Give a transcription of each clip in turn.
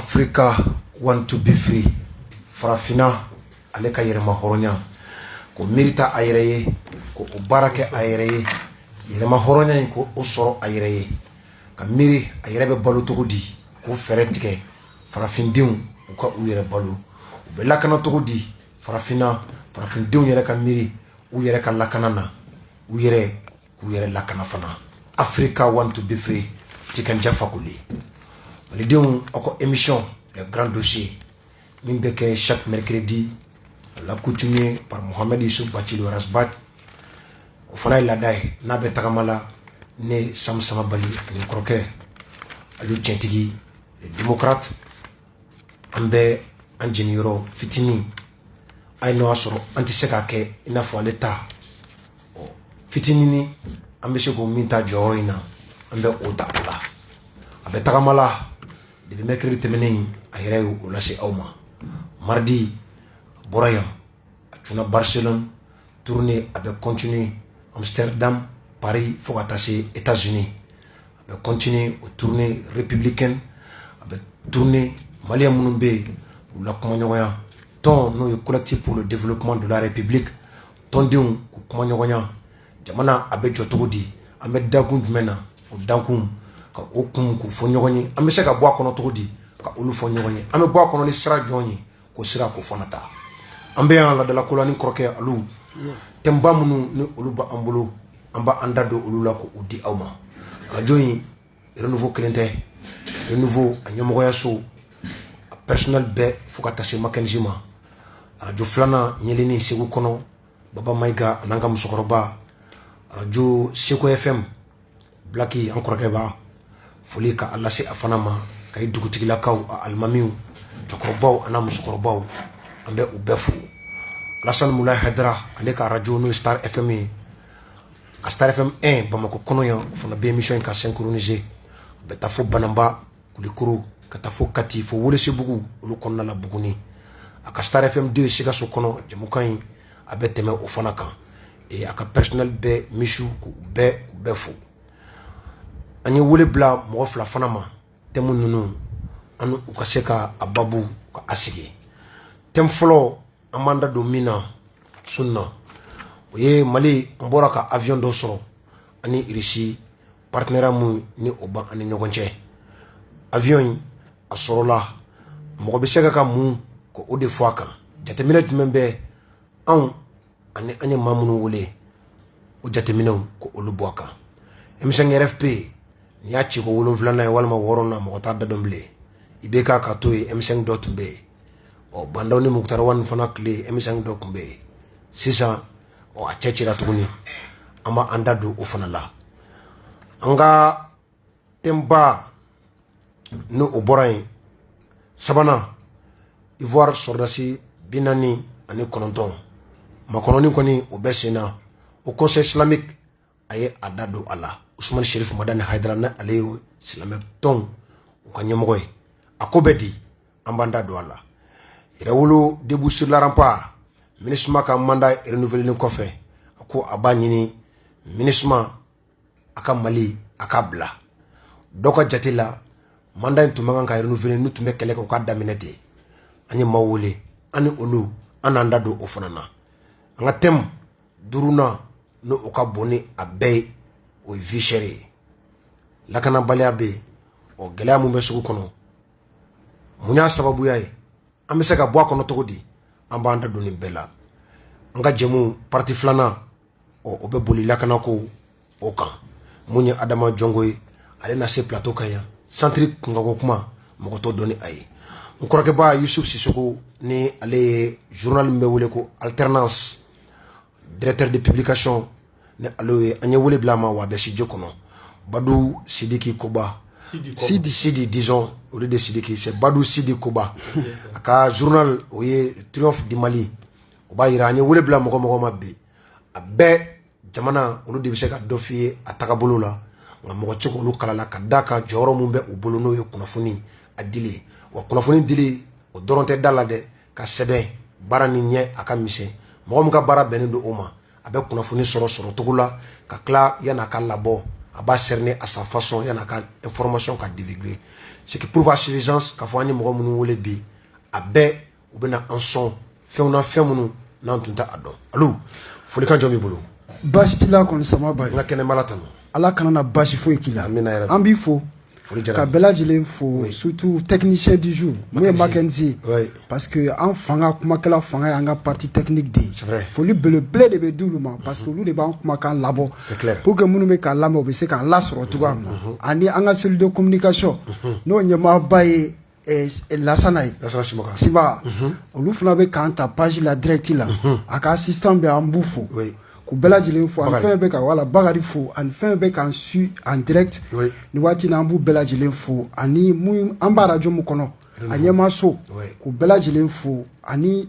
Africa want to be free. Farafina ale ka yɛrɛma hɔrɔnya ko mirita a yɛrɛ ye ko o baara kɛ a yɛrɛ ye yɛrɛma hɔrɔnya in ko o sɔrɔ a yɛrɛ ye ka miiri a yɛrɛ bɛ balo cogo di k'o fɛɛrɛ tigɛ farafindenw u ka u yɛrɛ balo u bɛ lakana cogo di farafindenw yɛrɛ ka miiri u yɛrɛ ka lakana na u yɛrɛ k'u yɛrɛ lakana fana. Africa want to be free. Tikenja Fakoli. Malidenw aw ka émission le grand dossier min bɛ kɛ chaque mercredi la coutumier par Mohamed Yusuf Bachilo Rasbat o fana ye laada ye n'a bɛ tagama la ne Sam Sama Bali ani kɔrɔkɛ Aliyu Tiɲɛtigi les démocrates an bɛ an jeniyɔrɔ fitinin a ye n'o y'a sɔrɔ an tɛ se k'a kɛ i n'a fɔ ale ta fitinini an bɛ se k'o min ta jɔyɔrɔ in na an bɛ o ta o la a bɛ tagama la depuis mercredi tɛmɛnen a yɛrɛ ye o lase aw ma mardi a bɔra yan a cunna Barcelone tournée a bɛ continuer Amsterdam Paris fo ka taa se États-Unis a bɛ continuer o tournée républicaine a bɛ tournée maliyɛn minnu bɛ yen u la kumaɲɔgɔnya tɔn n'o ye collectif pour le développement de la république tɔndenw k'u kumaɲɔgɔnya jamana a bɛ jɔ cogo di an bɛ dakun jumɛn na o dakun ka o kun k'u fɔ ɲɔgɔn ye an bɛ se ka bɔ a kɔnɔ cogo di ka olu fɔ ɲɔgɔn ye an bɛ bɔ a kɔnɔ ni sira jɔn ye ko sira k'o fana ta an bɛ yan ladalako la ni kɔrɔkɛ alu thèmeba minnu ni olu bɛ an bolo an b'a an da don olu la k'o di aw ma arajo in renouveau kelen tɛ renouveau a ɲɛmɔgɔyaso a personnel bɛɛ fo ka taa se Mackenzie ma arajo filanan ɲɛlini Segu kɔnɔ Baba Mayiga an'an ka musokɔrɔba arajo Seko FM Blaki an kɔrɔkɛ b'a foli ka a lase a fana ma ka ye dugutigilakaw a alimamiw cɛkɔrɔbaw an'a musokɔrɔbaw an bɛ u bɛɛ fo Alassane Moulaye Haidara ale ka arajo n'o ye Star FM ye a Star FM 1 Bamako kɔnɔ yan o fana bɛ émission in ka synchroniser a bɛ taa fo Banamba Kulikoro ka taa fo Kati fo Welesebugu olu kɔnɔna la Buguni a ka Star FM 2 Sikaso kɔnɔ jamukan in a bɛ tɛmɛ o fana kan a ka personnel bɛɛ misiw k'u bɛɛ fo an ye wele bila mɔgɔ fila fana ma thème ninnu an u ka se ka a babu ka a sigi thème fɔlɔ an b'an da don min na sunna o ye Mali an bɔra ka avion dɔ sɔrɔ ani Irisi partenariat mun ni o ban ani ɲɔgɔn cɛ avion in a sɔrɔla mɔgɔ bɛ se ka mun ko o de fɔ a kan jateminɛ jumɛn bɛ anw ani an ye maa minnu wele o jateminɛw ko olu bɔ a kan émission RFP n'i y'a ci ko 7 ye walima 6 na mɔgɔ t'a da dɔn bilen i bɛ k'a ka to yen émission dɔ tun bɛ yen Bandaw ni Mukutari Wani fana tile émission dɔ tun bɛ yen sisan a cɛ cira tuguni an b'an da don o fana la an ka thèmeba n'o o bɔra yen sabanan Ivoire sɔrɔdasi 49 makɔnɔni kɔni o bɛ sen na o conseil islamique a ye a da don a la Usmani Sherif Madani Haidara na ale ye silamɛ tɔnw u ka ɲɛmɔgɔ ye a ko bɛ di an b'an da don a la Yɛrɛwolo debout sur la rempart MINUSMA ka mandat renouvelé kɔfɛ a ko a b'a ɲini MINUSMA a ka Mali a k'a bila dɔw ka jate la mandat in tun man kan ka renouvelé n'u tun bɛ kɛlɛ kɛ u k'a daminɛ ten an ye maaw wele an ni olu an n'an da don o fana na an ka thème 5nan n'o o ka bon ni a bɛɛ ye o ye vie chère ye lakanabaliya bɛ yen gɛlɛya mun bɛ sugu kɔnɔ mun y'a sababuya ye an bɛ se ka bɔ a kɔnɔ cogo di an b'an da don nin bɛɛ la an ka jɛmu parti filanan o bɛ boli lakanako o kan mun ye Adama Jɔngo ye ale na se plateau kan yan centre kunkanko kuma mɔgɔ t'o dɔn ni a ye n kɔrɔkɛba Yusuf Sisoko ni ale ye journal min bɛ wele ko alternance directeur de publication ni ale ye an ye wele bila a ma wa a bɛ studio kɔnɔ Badou Sidiki Koba Sidi disons au lieu de Sidiki c'est Badou Sidi Koba a ka journal o ye Triomphe du Mali o b'a yira an ye wele bila mɔgɔ ma bi a bɛɛ jamana olu de bɛ se ka dɔ f'i ye a tagabolo la nka mɔgɔ tɛ k'olu kalala ka d'a kan jɔyɔrɔ mun bɛ u bolo n'o ye kunnafoni a dili wa kunnafoni dili o dɔrɔn tɛ da la dɛ ka sɛbɛn baara ni ɲɛ a ka misɛn mɔgɔ min ka baara bɛnnen don o ma a bɛ kunnafoni sɔrɔ cogo la ka tila yan'a ka labɔ va cerner à sa façon, il y a une information qui a divulgué. Ce qui prouve à suffisance qu'à fois, nous avons des bi, à bé, ou bien en son, fait on a fait mon nom, tout à adon. Allô, faut les candidater boulot. Bastila kon sama ba. On a qu'un malatano. Ala kana basi fo ekila. Ambi fo. Ka belajilen fo surtout technicien du jour. Moi Mackenzie. Parce que en fanga kuma kala fanga yanga partie technique de. C'est vrai. Faut lui le blé de bedouluma parce que lui de ba kuma kan labo. C'est clair. Pour que munu me ka lamo be se kan la soro tuga. Ani anga cellule de communication. No nyama baye Lassanaï. Siba. Olu fana be kan ta page la direct la. Aka assistant be en bouffo. Oui. Ku belajilen fo an fɛn bɛ ka wala bagari fo ani fɛn bɛ kan su en direct ni waati na an b'u belajilen fo ani mun an b'a radio mu kɔnɔ a ɲɛma so ku belajilen fo ani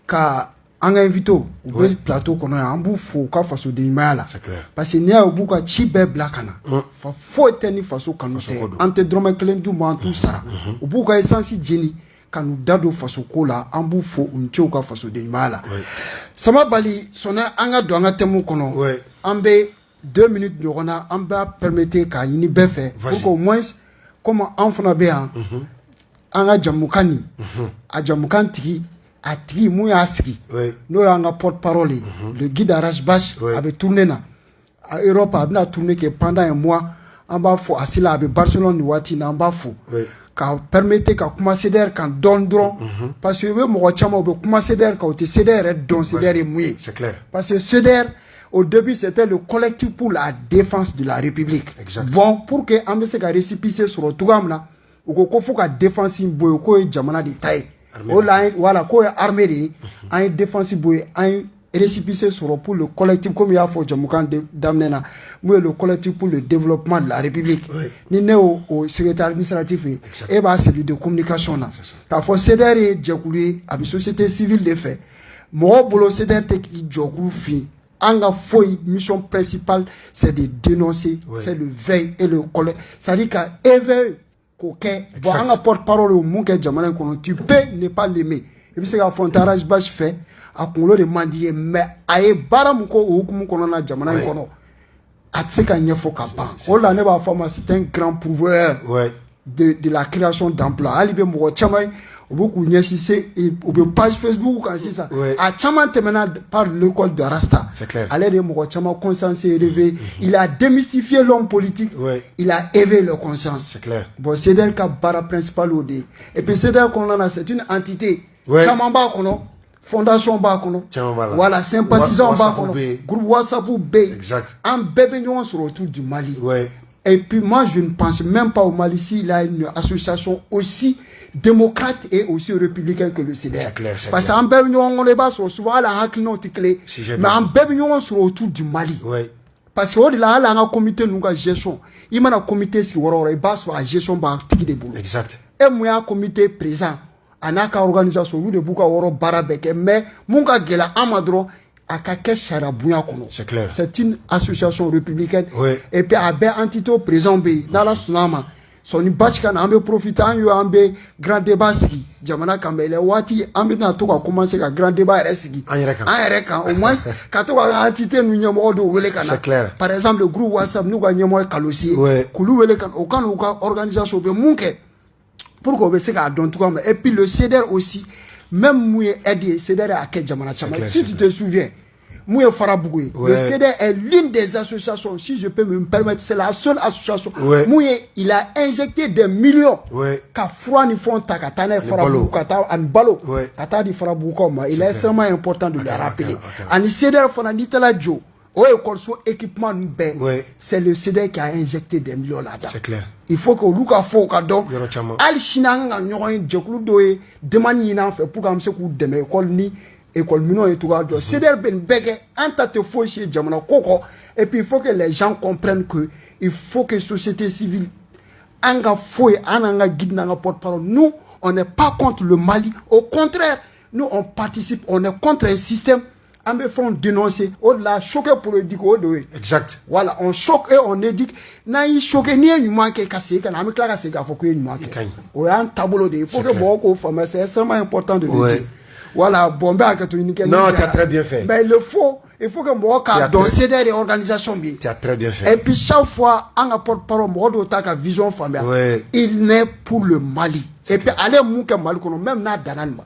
ka an ka invité u bɛ plateau kɔnɔ yan an b'u fo u ka fasoden ɲumanya la parce que n'i y'a ye u b'u ka ci bɛɛ bila ka na fa foyi tɛ ni faso kanu tɛ an tɛ dɔrɔmɛ kelen d'u ma an t'u sara u b'u ka essence jeni ka n'u da don faso ko la an b'u fo u ni ce u ka fasoden ɲumanya la sama bali sɔnna an ka don an ka thème kɔnɔ an bɛ 2 minutes ɲɔgɔn na an b'a permettre k'a ɲini bɛɛ fɛ pour qu'au moins comme an fana bɛ yan an ka jamukan nin a jamukan tigi a tigi mun y'a sigi n'o y'an ka porte parole ye le guide Arasbach a bɛ tourner na a Europe a bɛna tourner kɛ pendant un mois an b'a fo a sila a bɛ Barcelone nin waati na an b'a fo ka permettre ka kuma CDR kan dɔn dɔrɔn parce que u bɛ mɔgɔ caman u bɛ kuma CDR kan u tɛ CDR yɛrɛ dɔn CDR ye mun ye parce que CDR au début c'était le collectif pour la défense de la République bon pour que an bɛ se ka récépissé sɔrɔ cogoya min na u ko ko fo ka défense bɔ yen k'o ye jamana de ta ye o la voilà k'o ye armée de ye an ye défense bɔ yen an ye récépissé sɔrɔ pour le collectif comme il y a fɔ jamukan daminɛ na mun ye le collectif pour le développement de la République ni ne y'o secrétaire administratif ye e b'a cellule de communication na k'a fɔ CDR ye jɛkulu ye a bɛ société civile de fɛ mɔgɔw bolo CDR tɛ k'i jɔkulu fin an ka foyi mission principale c'est de dénoncer c'est le veille et le collecte c'est-à-dire ka éveil k'o kɛ bon an ka porte-parole ye mun kɛ jamana in kɔnɔ tu peux ne pas l'aimer i bɛ se k'a fɔ n tɛ Arasbach fɛ a kunkolo de man di ye mais a ye baara mun k'o hukumu kɔnɔ na jamana in kɔnɔ a tɛ se ka ɲɛfɔ ka ban o la ne b'a fɔ a ma c'est un grand pourvoyeur de la création d'emploi hali bɛ mɔgɔ caman ye u bɛ k'u ɲɛsin se u bɛ page Facebook kan sisan a caman tɛmɛna par l'école de Rasta ale de ye mɔgɔ caman conscience élevé il a démystifié l'homme politique il a éveillé leur conscience bon CDR ka baara principale o de ye et puis CDR kɔnɔna na c'est une entité caman b'a kɔnɔ fondation b'a kɔnɔ voilà sympathisant b'a kɔnɔ groupe WhatsApp bɛ yen an bɛɛ bɛ ɲɔgɔn sɔrɔ autour du Mali et puis moi je ne pense même pas au Mali s'il a une association aussi démocrate et aussi républicain que le CDR parce qu'en bɛɛ bɛ ɲɔgɔn kɔnɔ i b'a sɔrɔ souvent hali hakilinaw tɛ kelen mais an bɛɛ bɛ ɲɔgɔn sɔrɔ autour du Mali parce que o de la hali an ka comité ninnu ka gestion i mana comité sigi yɔrɔ o yɔrɔ i b'a sɔrɔ a gestion b'a tigi de bolo e mun y'a comité présent a n'a ka organisation olu de b'u ka yɔrɔ baara bɛɛ kɛ mais mun ka gɛlɛn an ma dɔrɔn a ka kɛ sariya bonya kɔnɔ c'est une association républicaine et puis a bɛɛ entité présent bɛ yen n'Ala sɔnna ma sɔni basi ka na an bɛ profiter an ye an bɛ grand débat sigi jamana kan mais waati an bɛ na to ka commencer ka grand débat yɛrɛ sigi an yɛrɛ kan au moins ka to ka entité nu ɲɛmɔgɔ dɔw wele ka na par exemple le groupe WhatsApp n'u ka ɲɛmɔgɔ ye Kalosi ye k'olu wele ka na o ka n'u ka organisation u bɛ mun kɛ pour qu'on se k'a dɔn cogoya min na et puis le CDR aussi même mun ye aide ye CDR a kɛ jamana caman si tu te souviens mun ye Farabugu ye le CDR est l'une des associations si je peux me permettre c'est la seule association mun ye il a injecté des millions ka fura ni fɛnw ta ka taa n'a ye Farabugu ka taa ani balo ka taa di Farabugukaw ma il est extrêmement important de le rappeler ani CDR fana n'i taara jɔ o école équipement ninnu bɛɛ c'est le CDR qui a injecté des millions là-dedans il faut que olu ka fɔ o ka dɔn hali sini an ka ɲɔgɔn ye jɛkulu dɔ ye demande ɲini an fɛ pour que an bɛ se k'u dɛmɛ école ni école minɛnw ye cogoya dɔ CDR bɛ nin bɛɛ kɛ an ta tɛ foyi si ye jamana ko kɔ et puis il faut que les gens comprennent que il faut que société civile an ka foyi an n'an ka guide n'an ka porte-parole nous on n'est pas contre le Mali au contraire nous on participe on est contre un système an bɛ fɛnw dénoncer o de la choqué politique o de ye voilà on choque et on éduque n'an y'i choqué n'i ye ɲuman kɛ ka segin ka na an bɛ tila ka segin k'a fɔ k'o ye ɲuman kɛ o y'an taabolo de ye il faut que mɔgɔw k'o faamuya c'est extrêmement important de le dire voilà, bomber à catholique. Non, tu as très bien fait. Mais il faut que moi, dans ces organisations, tu as très bien fait. Et puis chaque fois, on apporte parole, moi, d'autant vision familiale. Il naît pour le Mali. Et puis, allez, Mali, même na Dananma.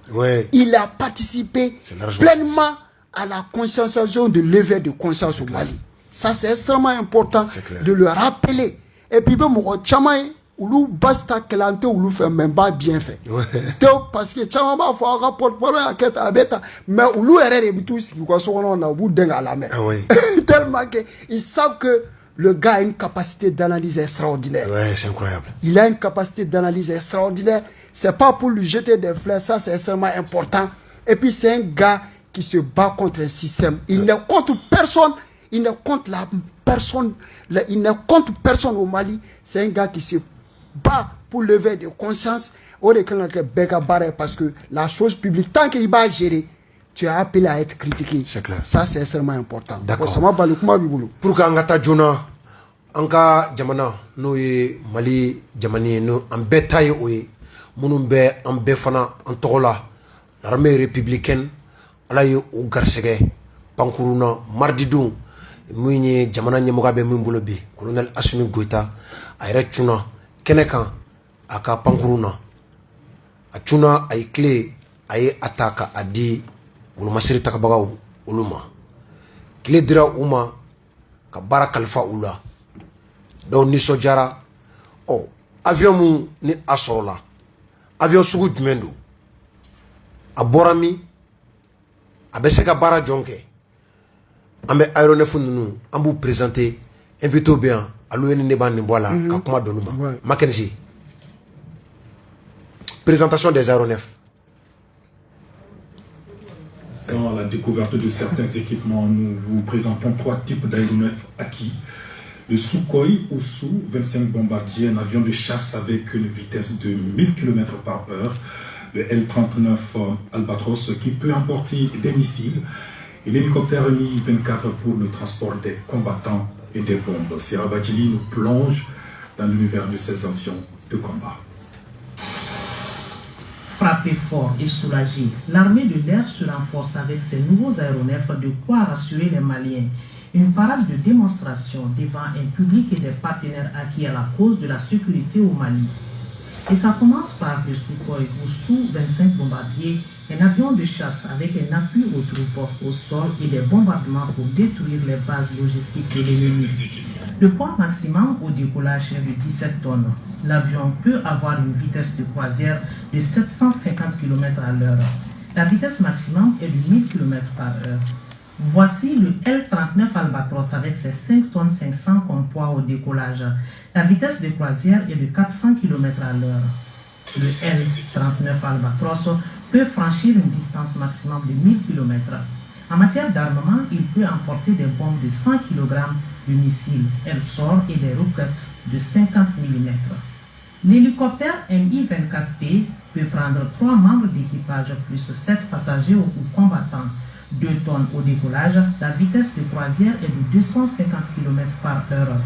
Il a participé pleinement à la conscientisation de lever de conscience au Mali. Ça, c'est extrêmement important de le rappeler. Et puis, moi, Chamaï, ou basta kelante ou fait même pas bien fait. Parce que Chama va faire un rapport pour la quête à bêta, mais ou l'ouer et tout ce qui on a bout d'un à la main. Tellement qu'ils savent que le gars a une capacité d'analyse extraordinaire. Ouais, c'est incroyable. Il a une capacité d'analyse extraordinaire. C'est pas pour lui jeter des fleurs, ça c'est extrêmement important. Et puis c'est un gars qui se bat contre un système. Il ne contre personne. Il ne contre la personne. Il ne contre personne au Mali. C'est un gars qui se bat pour lever de conscience. Parce que la chose publique, tant qu'il va gérer, tu es appelé à être critiqué. C'est clair. Ça, c'est extrêmement important. D'accord. Pour qu'Angata Jona, Anka Jamana, nous Mali, Jamani, nous en bétail, Munumbe, en Befana, en Tola, l'armée républicaine, Alaye ou Garsege, Pankuruna, Mardidou, Mouini, Jamana Nyamugabe Mumbulobi, colonel Assumi Goïta, Aire Tuna, Kenekan, Aka Pankuruna, Atuna, Aïe Clé, Aïe Ataka, Adi, Ulumasiri Takabagaou, Uluma. Kile dira uma ka bara kalifa ula donc ni sojara avion mu ni asorola avion sugu jumɛn don a bɔra min a bɛ se ka baara jɔn kɛ an bɛ aéronef ninnu an b'u présenter invité bɛ yan alu ni ne b'a nin bɔ a la ka kuma d'olu ma Mackenzie présentation des aéronefs. Dans la découverte de certains équipements, nous vous présentons 3 types d'aéronefs acquis. Le Sukhoi ou Su-25 bombardier, un avion de chasse avec une vitesse de 1000 km par heure. Le L-39 Albatros qui peut emporter des missiles. Et l'hélicoptère Mi-24 pour le transport des combattants et des bombes. Serra Badjili nous plonge dans l'univers de ces avions de combat. Frappé fort et soulagé, l'armée de l'air se renforce avec ses nouveaux aéronefs, de quoi rassurer les Maliens. Une parade de démonstration devant un public et des partenaires acquis à la cause de la sécurité au Mali. Et ça commence par le Sukhoi ou Su-25 bombardier, un avion de chasse avec un appui aux troupes au sol et des bombardements pour détruire les bases logistiques de l'ennemi. Le poids maximum au décollage est de 17 tonnes. L'avion peut avoir une vitesse de croisière de 750 km à l'heure. La vitesse maximum est de 1000 km par heure. Voici le L-39 Albatros avec ses 5 tonnes 500 comme poids au décollage. La vitesse de croisière est de 400 km à l'heure. Le L-39 Albatros peut franchir une distance maximum de 1000 km. En matière d'armement, il peut emporter des bombes de 100 kg de missiles L-SOR et des roquettes de 50 mm. L'hélicoptère Mi-24P peut prendre 3 membres d'équipage plus 7 passagers ou combattants. 2 tonnes au décollage, la vitesse de croisière est de 250 km par heure.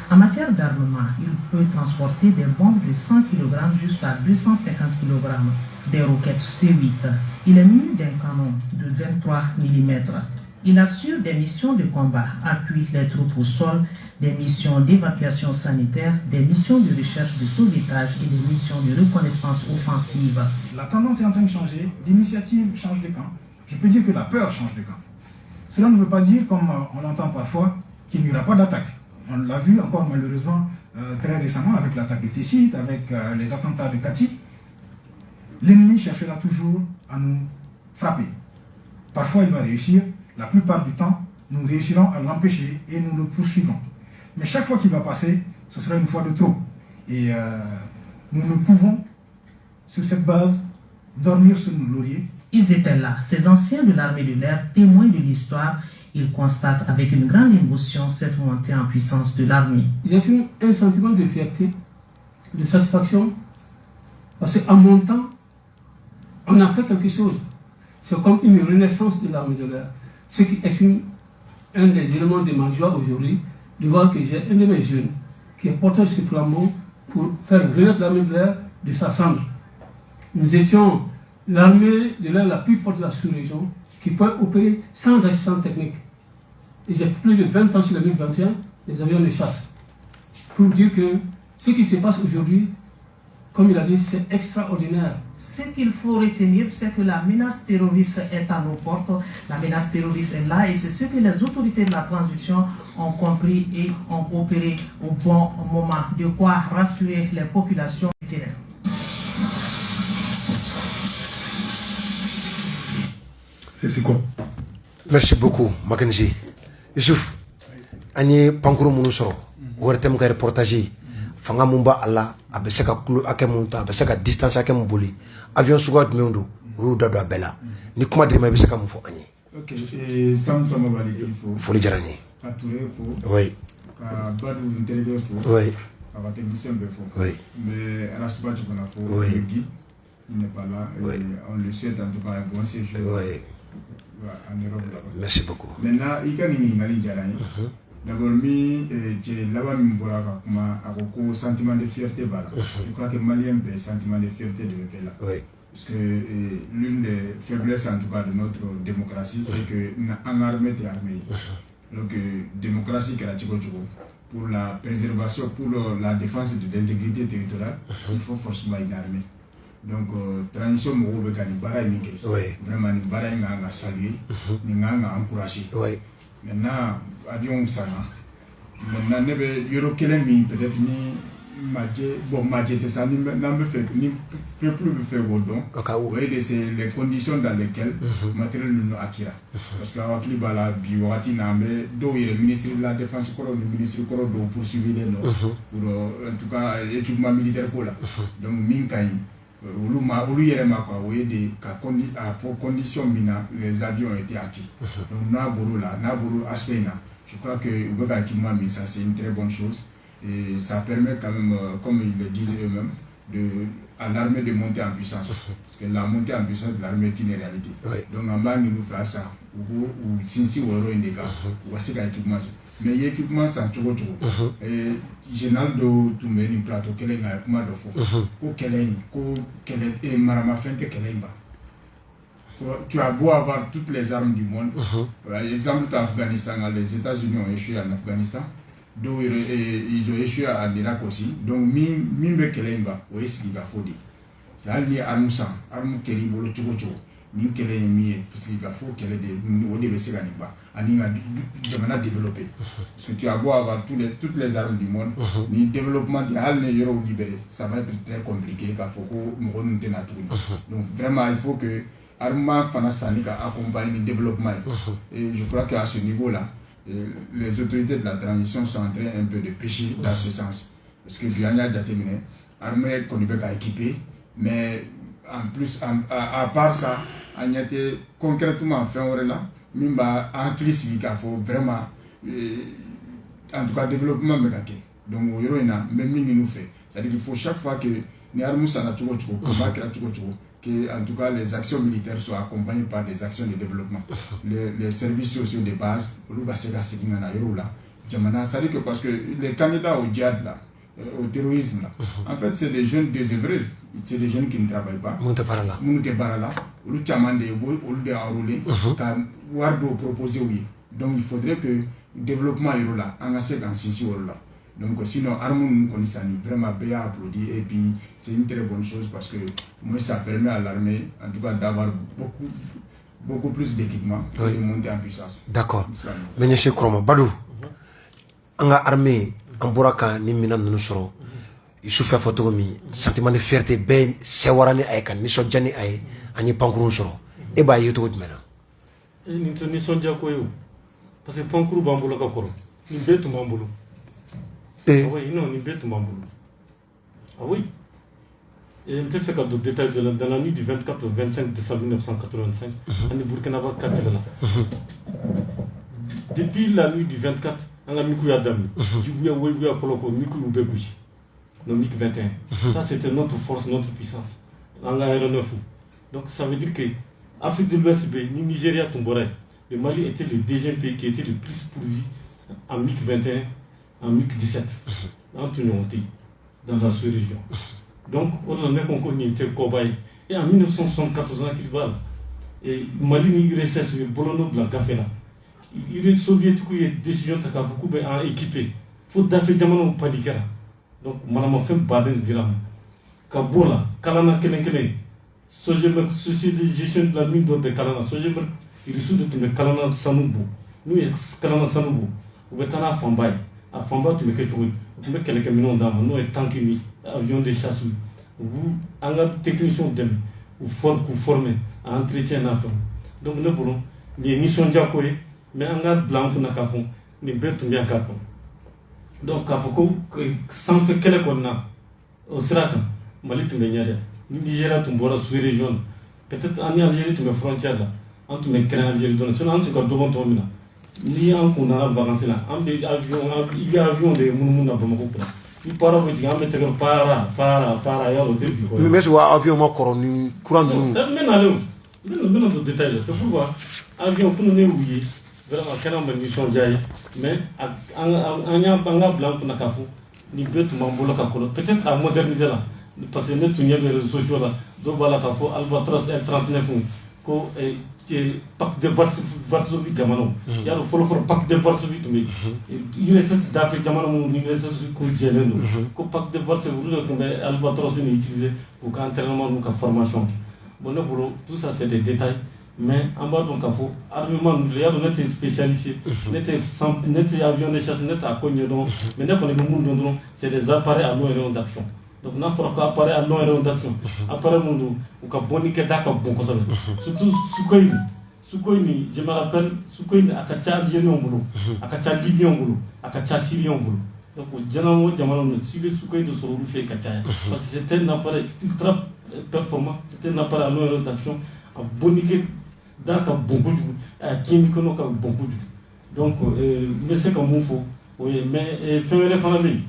En matière d'armement, il peut transporter des bombes de 100 kg jusqu'à 250 kg, des roquettes C8. Il est muni d'un canon de 23 mm. Il assure des missions de combat, appuie les troupes au sol, des missions d'évacuation sanitaire, des missions de recherche de sauvetage et des missions de reconnaissance offensive. La tendance est en train de changer, l'initiative change de camp. Je peux dire que la peur change de camp. Cela ne veut pas dire, comme on l'entend parfois, qu'il n'y aura pas d'attaque. On l'a vu encore malheureusement très récemment avec l'attaque de Téchit, avec les attentats de Kati. L'ennemi cherchera toujours à nous frapper. Parfois il va réussir, la plupart du temps, nous réussirons à l'empêcher et nous le poursuivrons. Mais chaque fois qu'il va passer, ce sera une fois de trop. Et nous ne pouvons, sur cette base, dormir sur nos lauriers. Ils étaient là, ces anciens de l'armée de l'air, témoins de l'histoire. Ils constatent avec une grande émotion cette montée en puissance de l'armée. J'ai eu un sentiment de fierté, de satisfaction, parce qu'en montant, on a fait quelque chose. C'est comme une renaissance de l'armée de l'air. Ce qui est un des éléments de ma joie aujourd'hui, de voir que j'ai un de mes jeunes qui est porteur de ce flambeau pour faire renaître l'armée de l'air de sa cendre. Nous étions l'armée de l'air la plus forte de la sous-région, qui peut opérer sans assistance technique. Et j'ai plus de 20 ans sur le MiG-21, les avions de chasse. Pour dire que ce qui se passe aujourd'hui, comme il a dit, c'est extraordinaire. Ce qu'il faut retenir, c'est que la menace terroriste est à nos portes. La menace terroriste est là et c'est ce que les autorités de la transition ont compris et ont opéré au bon moment. De quoi rassurer les populations terrestres. C'est quoi? Merci beaucoup, Mackenzie. Youssouf, Agné Pankuro Mounoussoro, Ouertem ka reportage, Fanga Mumba Allah, Abeseka Kulu Akemunta, Abeseka distance Akemuboli, avion Sugat Meundo, Oudado Abella. Ni kuma dirima Abeseka Mufo Agné. Ok, et Sam Samabali, il faut. Faut le dire Agné. Atouré, il faut. Oui. Badou, interview, il faut. Oui. Avant technicien, il faut. Oui. Mais à la suite, tu connais, faut. Oui. Il n'est pas là. Oui. On le souhaite en tout cas un bon séjour. Oui. En Europe là-bas. Merci beaucoup. Maintenant, il y a une Djarani. D'abord, j'ai là-bas, un sentiment de fierté. Je crois que Malien a un sentiment de fierté de le là. Oui. Parce que l'une des faiblesses en tout cas de notre démocratie, c'est que en armée est armée. Donc, démocratie qui est la pour la préservation, pour la défense de l'intégrité territoriale, il faut forcément une armée. Donc, transition Moro Bekani, Bara Mike. Vraiment, Bara Nga salué, Nga encouragé. Maintenant, avion Sana. Maintenant, Euro Kelemi, peut-être ni Madje, bon, Madje, c'est ça, ni peuple me fait Godon. Vous voyez, c'est les conditions dans lesquelles le matériel nous acquire. Parce que Awakli Bala, Biwati Nambe, do le ministre de la Défense, le ministre de la poursuivre les noms, pour en tout cas, équipement militaire pour là. Donc, Minkaï. Olu yerema quoi, vous voyez des conditions mina, les avions ont été acquis. Donc Naburu là, Naburu Aspena, je crois que ça c'est une très bonne chose et ça permet quand même, comme ils le disaient eux-mêmes, à l'armée de monter en puissance. Parce que la montée en puissance de l'armée est une réalité. Donc en bas nous faisons ça, ou si on a des gars, ou c'est l'équipement. Mais l'équipement c'est un tout. Et général de tout le plateau, quel est le kuma de faux, quel est marama fin que quel est. Tu as beau avoir toutes les armes du monde. Par exemple, l'Afghanistan, les États-Unis ont échoué en Afghanistan, donc ils ont échoué en Irak aussi. Donc, mimbe quel est ou est-ce qu'il va faut dire. C'est allié à nous sans, armes quel est le tchogo. Ni quel est mis, il va faut quel est des niveaux de Séganiba. Ani nga demana développer parce que tu as beau avoir toutes les armes du monde ni développement de hal ne yoro libéré ça va être très compliqué car faut que mo ronte na tout donc vraiment il faut que arma fana sanika accompagne le développement et je crois qu'à ce niveau là les autorités de la transition sont en train un peu de pêcher dans ce sens parce que Bianya a terminé armée qu'on peut équiper mais en plus à part ça on a été concrètement fait là Mimba en crise qui a faut vraiment en tout cas développement mécanique donc il y a même nous fait c'est-à-dire qu'il faut chaque fois que les armes sont que en tout cas les actions militaires soient accompagnées par des actions de développement les services sociaux de base c'est-à-dire que parce que les candidats au djihad là au terrorisme là en fait c'est des jeunes désœuvrés c'est des jeunes qui ne travaillent pas le chaman de enrôler proposer oui donc il faudrait que le développement est là en assez dans six là donc sinon arme vraiment bien applaudi et puis c'est une très bonne chose parce que moi ça permet à l'armée en tout cas d'avoir beaucoup plus d'équipements et de monter en puissance. D'accord. Mais monsieur Kroma Badou anga armée en buraka ni mina nunu soro isufa photo mi sentiment de fierté ben sewarani ay kan ni so jani ay ani pankuru soro e ba yeto mena e ni to ni so dia ko yo parce que pankuru bambulo ka koro ni betu bambulo oui non ni betu bambulo ah oui et on te fait quelques détails dans la nuit du 24 au 25 décembre 1985 ani Burkina Faso 4 là depuis la nuit du 24 on a miku yadami jibuya webuya koloko miku ubeguji no MiG 21 ça c'était notre force notre puissance on a aéronef donc ça veut dire que Afrique de l'Ouest ni Nigeria tomberait le Mali était le deuxième pays qui était le plus pourvu en MiG 21 en MiG 17 dans la sous-région Donc, on a été cobaye. Et en 1974, on a qu'il va. Et Mali ni RSS, le Bolono Blanc Café là. Il est soviétique, il y a des décisions à équiper. Il faut d'affaires de paniquer. Donc, madame a fait baden diram. Kabola, Kalana Kelenkele, Sojemer, Société de gestion de la mine d'or de Kalana, Sojemer, il est sous de Kalana Sanoubo. Nous, Kalana Sanoubo. Vous êtes à Fambaye. À Fambaye, tu me fais trouver. Tu me fais quelques millions d'âmes. Nous, tanki, avions de chasse. Vous, en technicien de vous formez à entretien d'affaires. Donc, nous voulons les missions d'Akoye, mais en garde blanc pour nous faire les bêtes bien capable. Donc, sans faire quelque chose, au Siraka, Mali, tu me niades. Nigeria, tu me sur les régions. Peut-être en Algérie, tu me frontières là. En tout cas, en Algérie, en tout cas, devant toi, ni en qu'on a vacances là. En des avions, il y a avions de Moumouna Bamako. Il part avec un météo para, ailleurs au début. Mais c'est un avion mort coronu, courant de nous. Ça mène à l'eau. Même dans le détail, c'est pourquoi avion pour nous oublier. Vraiment, quand on a une mission d'y mais en y a un blanc pour Nakafou, ni bête mambola kakolo. Peut-être à moderniser là. Parce que nous, tous les réseaux sociaux là, donc voilà, Albatros L39, pacte de Varsovie Gamano. Il y a le follow for pacte de Varsovie to me. USS d'Afrique Gamano, USS Koujeleno. Le pacte de Varsovie, Albatros est utilisé pour qu'entraînement nous formation. Bon, tout ça c'est des détails. Mais en bas donc il faut armement nucléaire, on était spécialisé, on était avion de chasse, on était à Cognon, mais nous connaissons c'est des appareils à long rayon d'action. Donc on a fait un appareil à long rayon d'action. Appareil monde où ka bonique d'accord bon comme ça. Surtout Sukoini, je me rappelle Sukoini à Kacha Algérien boulot, à Kacha Libyen boulot, à Kacha Syrien boulot. Donc au Djanamo Djamano suivi Sukoini de se fait Kacha. Parce que c'était un appareil ultra performant, c'était un appareil à long rayon d'action à bonique d'accord beaucoup du à qui qu'on a beaucoup du. Donc mais c'est comme il faut. Oui, mais faire les familles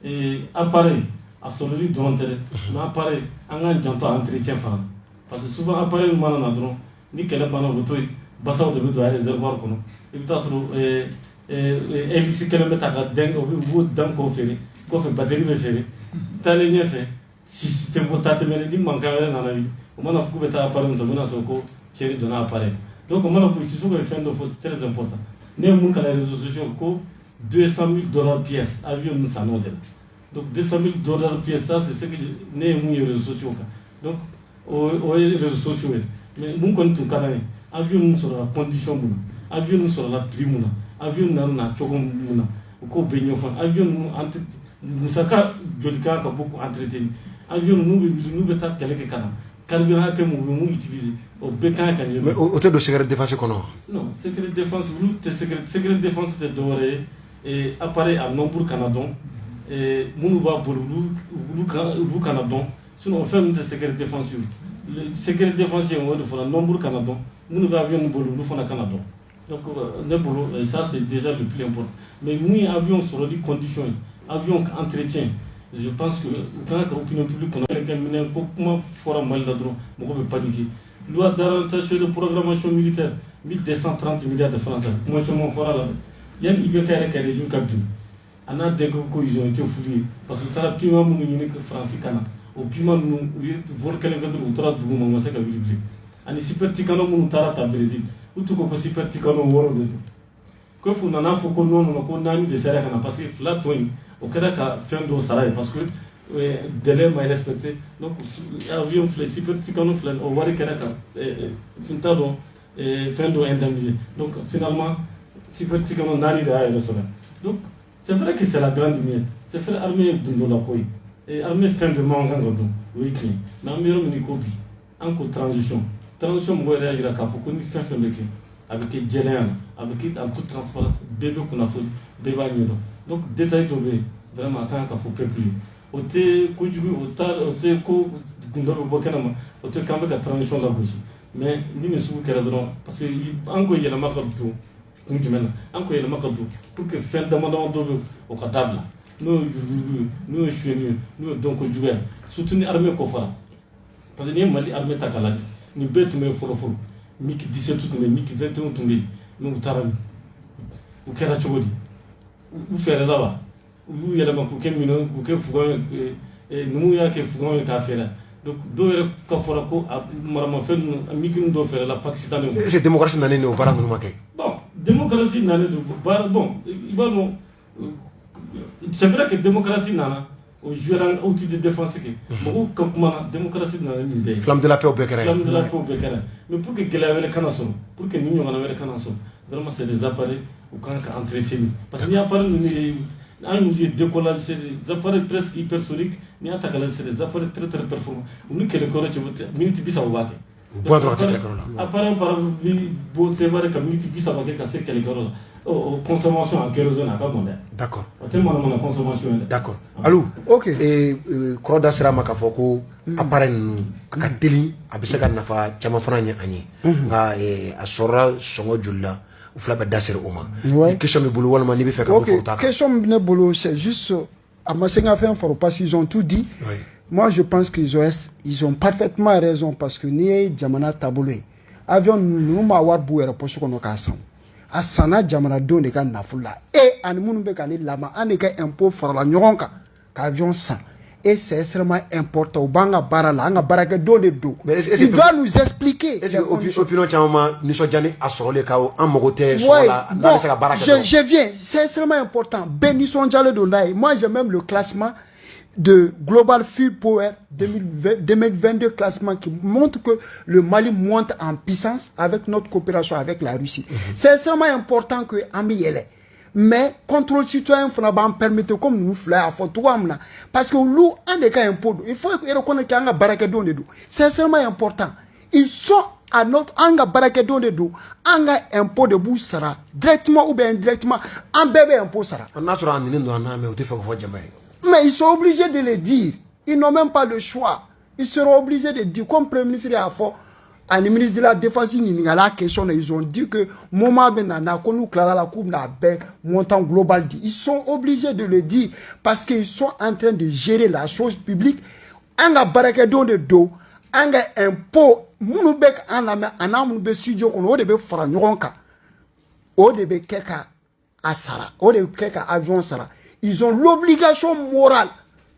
et appareil à solorie de l'intérêt, mais appareil en un janto entretien femme. Parce que souvent appareil nous m'en adrons, ni qu'elle est pendant le toit, bassa au début de la réservoir qu'on a. Et puis elle ici qu'elle met à la dingue au bout d'un conféré, qu'on fait batterie me faire. T'as les liens fait. Si c'était beau t'as mais il manque rien dans la vie. Au moins on a coupé ta appareil, on a donné à son corps, chéri donné appareil. Donc on a poussé sur le fin de fausse très important. Néanmoins qu'à les réseaux sociaux, $200,000 pièce, avion nous s'en ont. Donc $200,000 pièce, ça c'est ce que n'est pas les réseaux sociaux. Donc, aux réseaux sociaux, mais nous connaissons tout le avion nous sur la condition, avion nous sur la prime, avion nous na chocolat, au baignon, avion nous saka jolika ka beaucoup entretenu, avion nous beta quelques canaux, carburant que nous utilisons, au bécan quand mais au de secret de défense qu'on a. Non, secret de défense, secret de défense c'est doré et appareil à nombre canadon. Et nous pour le Canada, sinon on fait une secret de défense. Le secret de défense est un nombre Canada. Nous avions nous faisons Canada. Donc ça c'est déjà le plus important. Mais nous avions sur les conditions, avions entretien. Je pense que quand l'opinion publique on a quelqu'un comment fera mal d'adron, on ne peut pas paniquer. Loi d'orientation de programmation militaire, 1230 milliards de francs. Moi je m'en ferai là. Il y a une IBK avec les régions cabines. On a des ils ont été fouillés parce que ça piment nous unique français cana au piment nous vol quelqu'un de ultra du moment c'est que bible ani super tikano nous tarata Brésil ou tout ko super tikano woro de ko fu nana fo ko non ko nani de sera kana parce que flat wing au kada ka fin do sarai parce que délai mais respecté donc avion fle super tikano fle au wari kada ka finta do fin do indemnisé donc finalement super tikano nani de ay resora donc c'est vrai que c'est la grande miette. C'est fait l'armée de la Koi. Et l'armée fin de mangan, oui, mais l'armée de Kobi. Encore transition. Transition, moi, il y a un faut fin de avec les Djéléans, avec en toute transparence, bébé qu'on a fait, bébé agneau. Donc, détail de vraiment, quand il faut peuple. Au thé, au thé, au Bokanama, au thé, quand il y a la transition de la bouche. Mais, nous ne sommes qu'à la drone, parce qu'encore il y a la marque de tout. Encore il y a le macabou pour que fin d'amendement au cadavre nous donc jouer soutenir l'armée Kofara parce que nous Mali armée takala ni bête mais folo miki 17 tout mais miki 21 tout mais nous tarami ou kera chogodi ou faire là-bas ou il y a la makou kemino ou que fuga nous y a que fougon et affaire. Donc, deux Kaforako, Marama fait un micro d'offre la Pakistan. C'est démocratie n'année au Baran Moumaké. Bon, démocratie n'année de bon, c'est vrai que démocratie n'a au joueur outil de défense que comme démocratie n'a flamme de la paix au Békara. Flamme de la paix au Békara. Mais pour que Guélavé le Canasson, pour que nous on avait le Canasson, vraiment c'est des appareils au camp entretenu. Parce qu'il y a pas un décollage, c'est des appareils presque hypersoniques, mais en tant c'est des appareils très très performants. Nous qui les correct, minute bis à Wake. Bon droit de la corona. Appareil par bon c'est vrai que minute bis à Wake cassé quelques corona. Consommation en kérosène à pas moderne. D'accord. Tellement la consommation. D'accord. Allô. Ok. Et Croda sera makafoko appareil ka teli abisa ka nafa chama fana nya anyi. Nga asora songo julla ou fla ba dasere oma. Question me bolo wala ma ni be feka Ok. Question me bolo c'est juste à Masenga fait un fort parce qu'ils ont tout dit. Oui. Moi je pense qu'ils ont parfaitement raison parce que ni jamana tabulé. Avion nous ma wa buera poche kono ka sam. A sana jamana don de ka nafula et ani munu be ka ni lama an de ka impôt farala ɲɔgɔn kan ka avion san et c'est extrêmement important u b'an ka baara la an ka baarakɛ don de don il doit nous expliquer est-ce que opinion caman nisɔndiya a sɔrɔlen ka an mago tɛ sɔrɔ la n'a bɛ se ka baara kɛ je viens c'est extrêmement important bɛɛ nisɔndiyalen don n'a ye moi j'ai même le classement de Global Fuel Power 2022 classement qui montre que le Mali monte en puissance avec notre coopération avec la Russie. C'est extrêmement important que Ami yele. Mais contrôle citoyen fana ban permettre comme nous faire à photo parce que nous en des cas impôt il faut reconnaître qu'il y a baraka don de do. C'est extrêmement important. Ils sont à notre anga baraka don de do anga impôt de boussara directement ou bien indirectement en bébé impôt sara. On a trop en ligne dans mais au défaut faut jamais. Mais ils sont obligés de le dire. Ils n'ont même pas le choix. Ils seront obligés de dire, comme Premier ministre a fait, à le ministre de la Défense, il a la question, ils ont dit que moment benana, qu'on nous clara la coupe n'a pas montant global. Ils sont obligés de le dire parce qu'ils sont en train de gérer la chose publique. Un a barakedon de dos, un a impôt, mounubek en la main, un homme de studio qu'on a de faire n'yonka, au de keka asara, au de keka avion sara. Ils ont l'obligation morale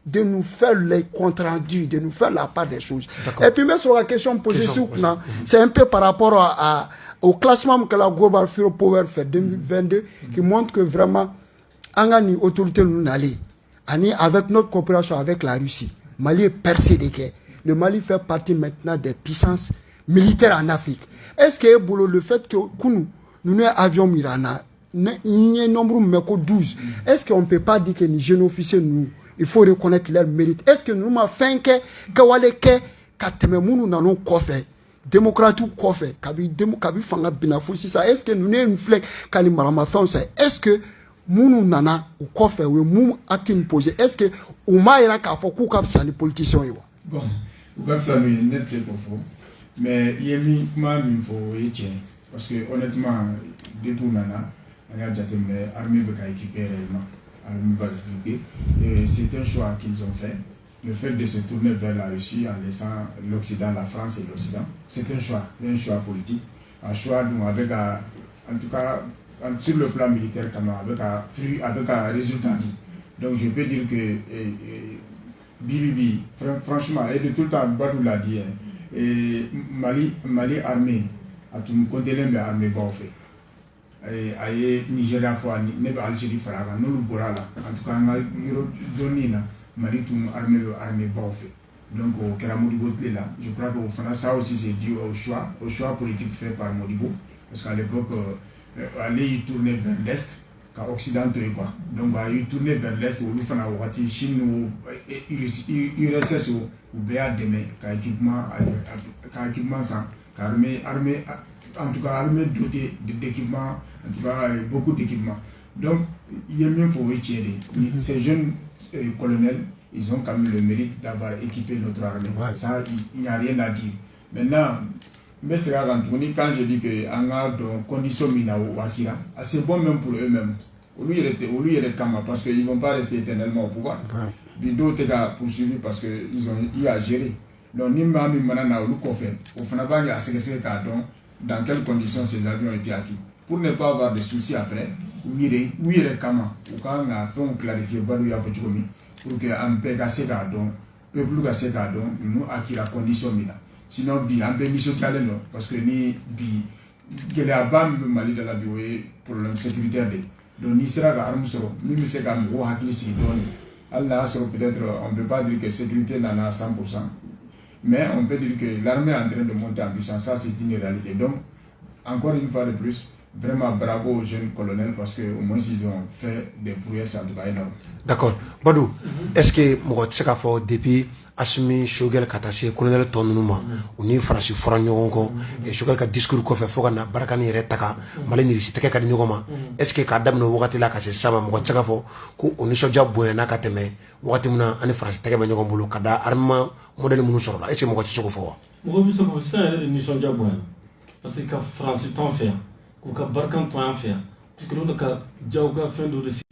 de nous faire les comptes rendus, de nous faire la part des choses. Et puis, même sur la question posée c'est un peu par rapport au classement que la Global Fuel Power fait 2022, qui montre que vraiment, en une autorité nous n'allons, avec notre coopération avec la Russie, Mali est percé de guerre. Le Mali fait partie maintenant des puissances militaires en Afrique. Est-ce que le fait que nous avions Mirana, nombre meko 12. Est-ce qu'on ne peut pas dire que les jeunes officiers nous il faut reconnaître leur mérite. Est-ce que nous m'a fait que waleke katememunu nanon kofe démocrate kofe kabi fanga binafo si ça est-ce que nous ne une flèche kali marama fait ça est-ce que munu nana ou kofe ou mum akin poser est-ce que ou maïra ka fo ku kapsa les politiciens yo bon ou comme ça mais net c'est pas faux mais yemi comment il faut y tient parce que honnêtement depuis nana on a déjà terminé armée va équiper réellement. C'est un choix qu'ils ont fait. Le fait de se tourner vers la Russie en laissant l'Occident, la France et l'Occident, c'est un choix politique. Un choix avec, en tout cas, sur le plan militaire, avec un résultat. Donc je peux dire que Bibi, franchement, et de tout le temps, Badou l'a dit, Mali armée, à tout le monde, armée va faire. Aye Nigeria fois ne ba Algérie faraga nous bora là en tout cas nga zone là Mali tout armée bafé donc au kera Modibo là je crois que au ça aussi c'est dû au choix politique fait par Modibo parce qu'à l'époque aller tourner vers l'est qu'à occidentaux quoi donc il tourner vers l'est où nous fana wati Chine ou URSS ou BA demain qu'à équipement sans armée en tout cas armée dotée d'équipements en tout cas beaucoup d'équipements donc il y a mieux faut retirer ces jeunes colonels ils ont quand même le mérite d'avoir équipé notre armée ça il n'y a rien à dire maintenant mais c'est quand je dis que en a dans conditions minao wakira c'est bon même pour eux-mêmes au lieu de Kama parce qu'ils ne vont pas rester éternellement au pouvoir d'autres gars poursuivis parce qu'ils ont eu à gérer donc ni mami manana ou kofen au fanaba ya sécurité dans quelles conditions ces avions ont été acquis pour ne pas avoir de soucis après ou il est comment ou quand on a fait clarifier balu ya pochomi pour que an bɛɛ ka se k'a dɔn peuple ka se k'a dɔn ninnu akira condition min na sinon bi an bɛɛ nisɔndiyalen don parce que ni bi gɛlɛyaba min bɛ Mali da la bi o ye problème sécuritaire de ye donc n'i sera ka arme sɔrɔ min bɛ se ka mɔgɔw hakili sigi dɔɔni hali n'a y'a sɔrɔ peut-être on peut pas dire que sécurité nana à 100%, mais on peut dire que l'armée est en train de monter en puissance, ça c'est une réalité. Donc encore une fois de plus, vraiment bravo aux jeunes colonels parce que au moins ils ont fait des prouesses en tout cas énormes. D'accord. Badou, est-ce que mɔgɔ tɛ se k'a fɔ depuis Assimi Shogel ka taa se colonel tɔ ninnu ma u ni Faransi fɔra ɲɔgɔn kɔ Shogel ka discours kɔfɛ fo ka na Barakani yɛrɛ ta ka Mali nirisi tɛgɛ ka di ɲɔgɔn ma est-ce que k'a daminɛ o wagati la ka se sisan ma mɔgɔ tɛ se k'a fɔ ko o nisɔndiya bonyana ka tɛmɛ wagati min na ani Faransi tɛgɛ bɛ ɲɔgɔn bolo ka da armement modèle minnu sɔrɔ la est-ce que mɔgɔ tɛ se k'o fɔ wa? Mɔgɔ bɛ se k'o sisan yɛrɛ de nisɔndiya bonyana parce que ka Faransi tɔn fɛ yan k'u ka Barakan tɔn yan fɛ yan k'u kɛlen don ka jaw ka fɛn dɔ de sigi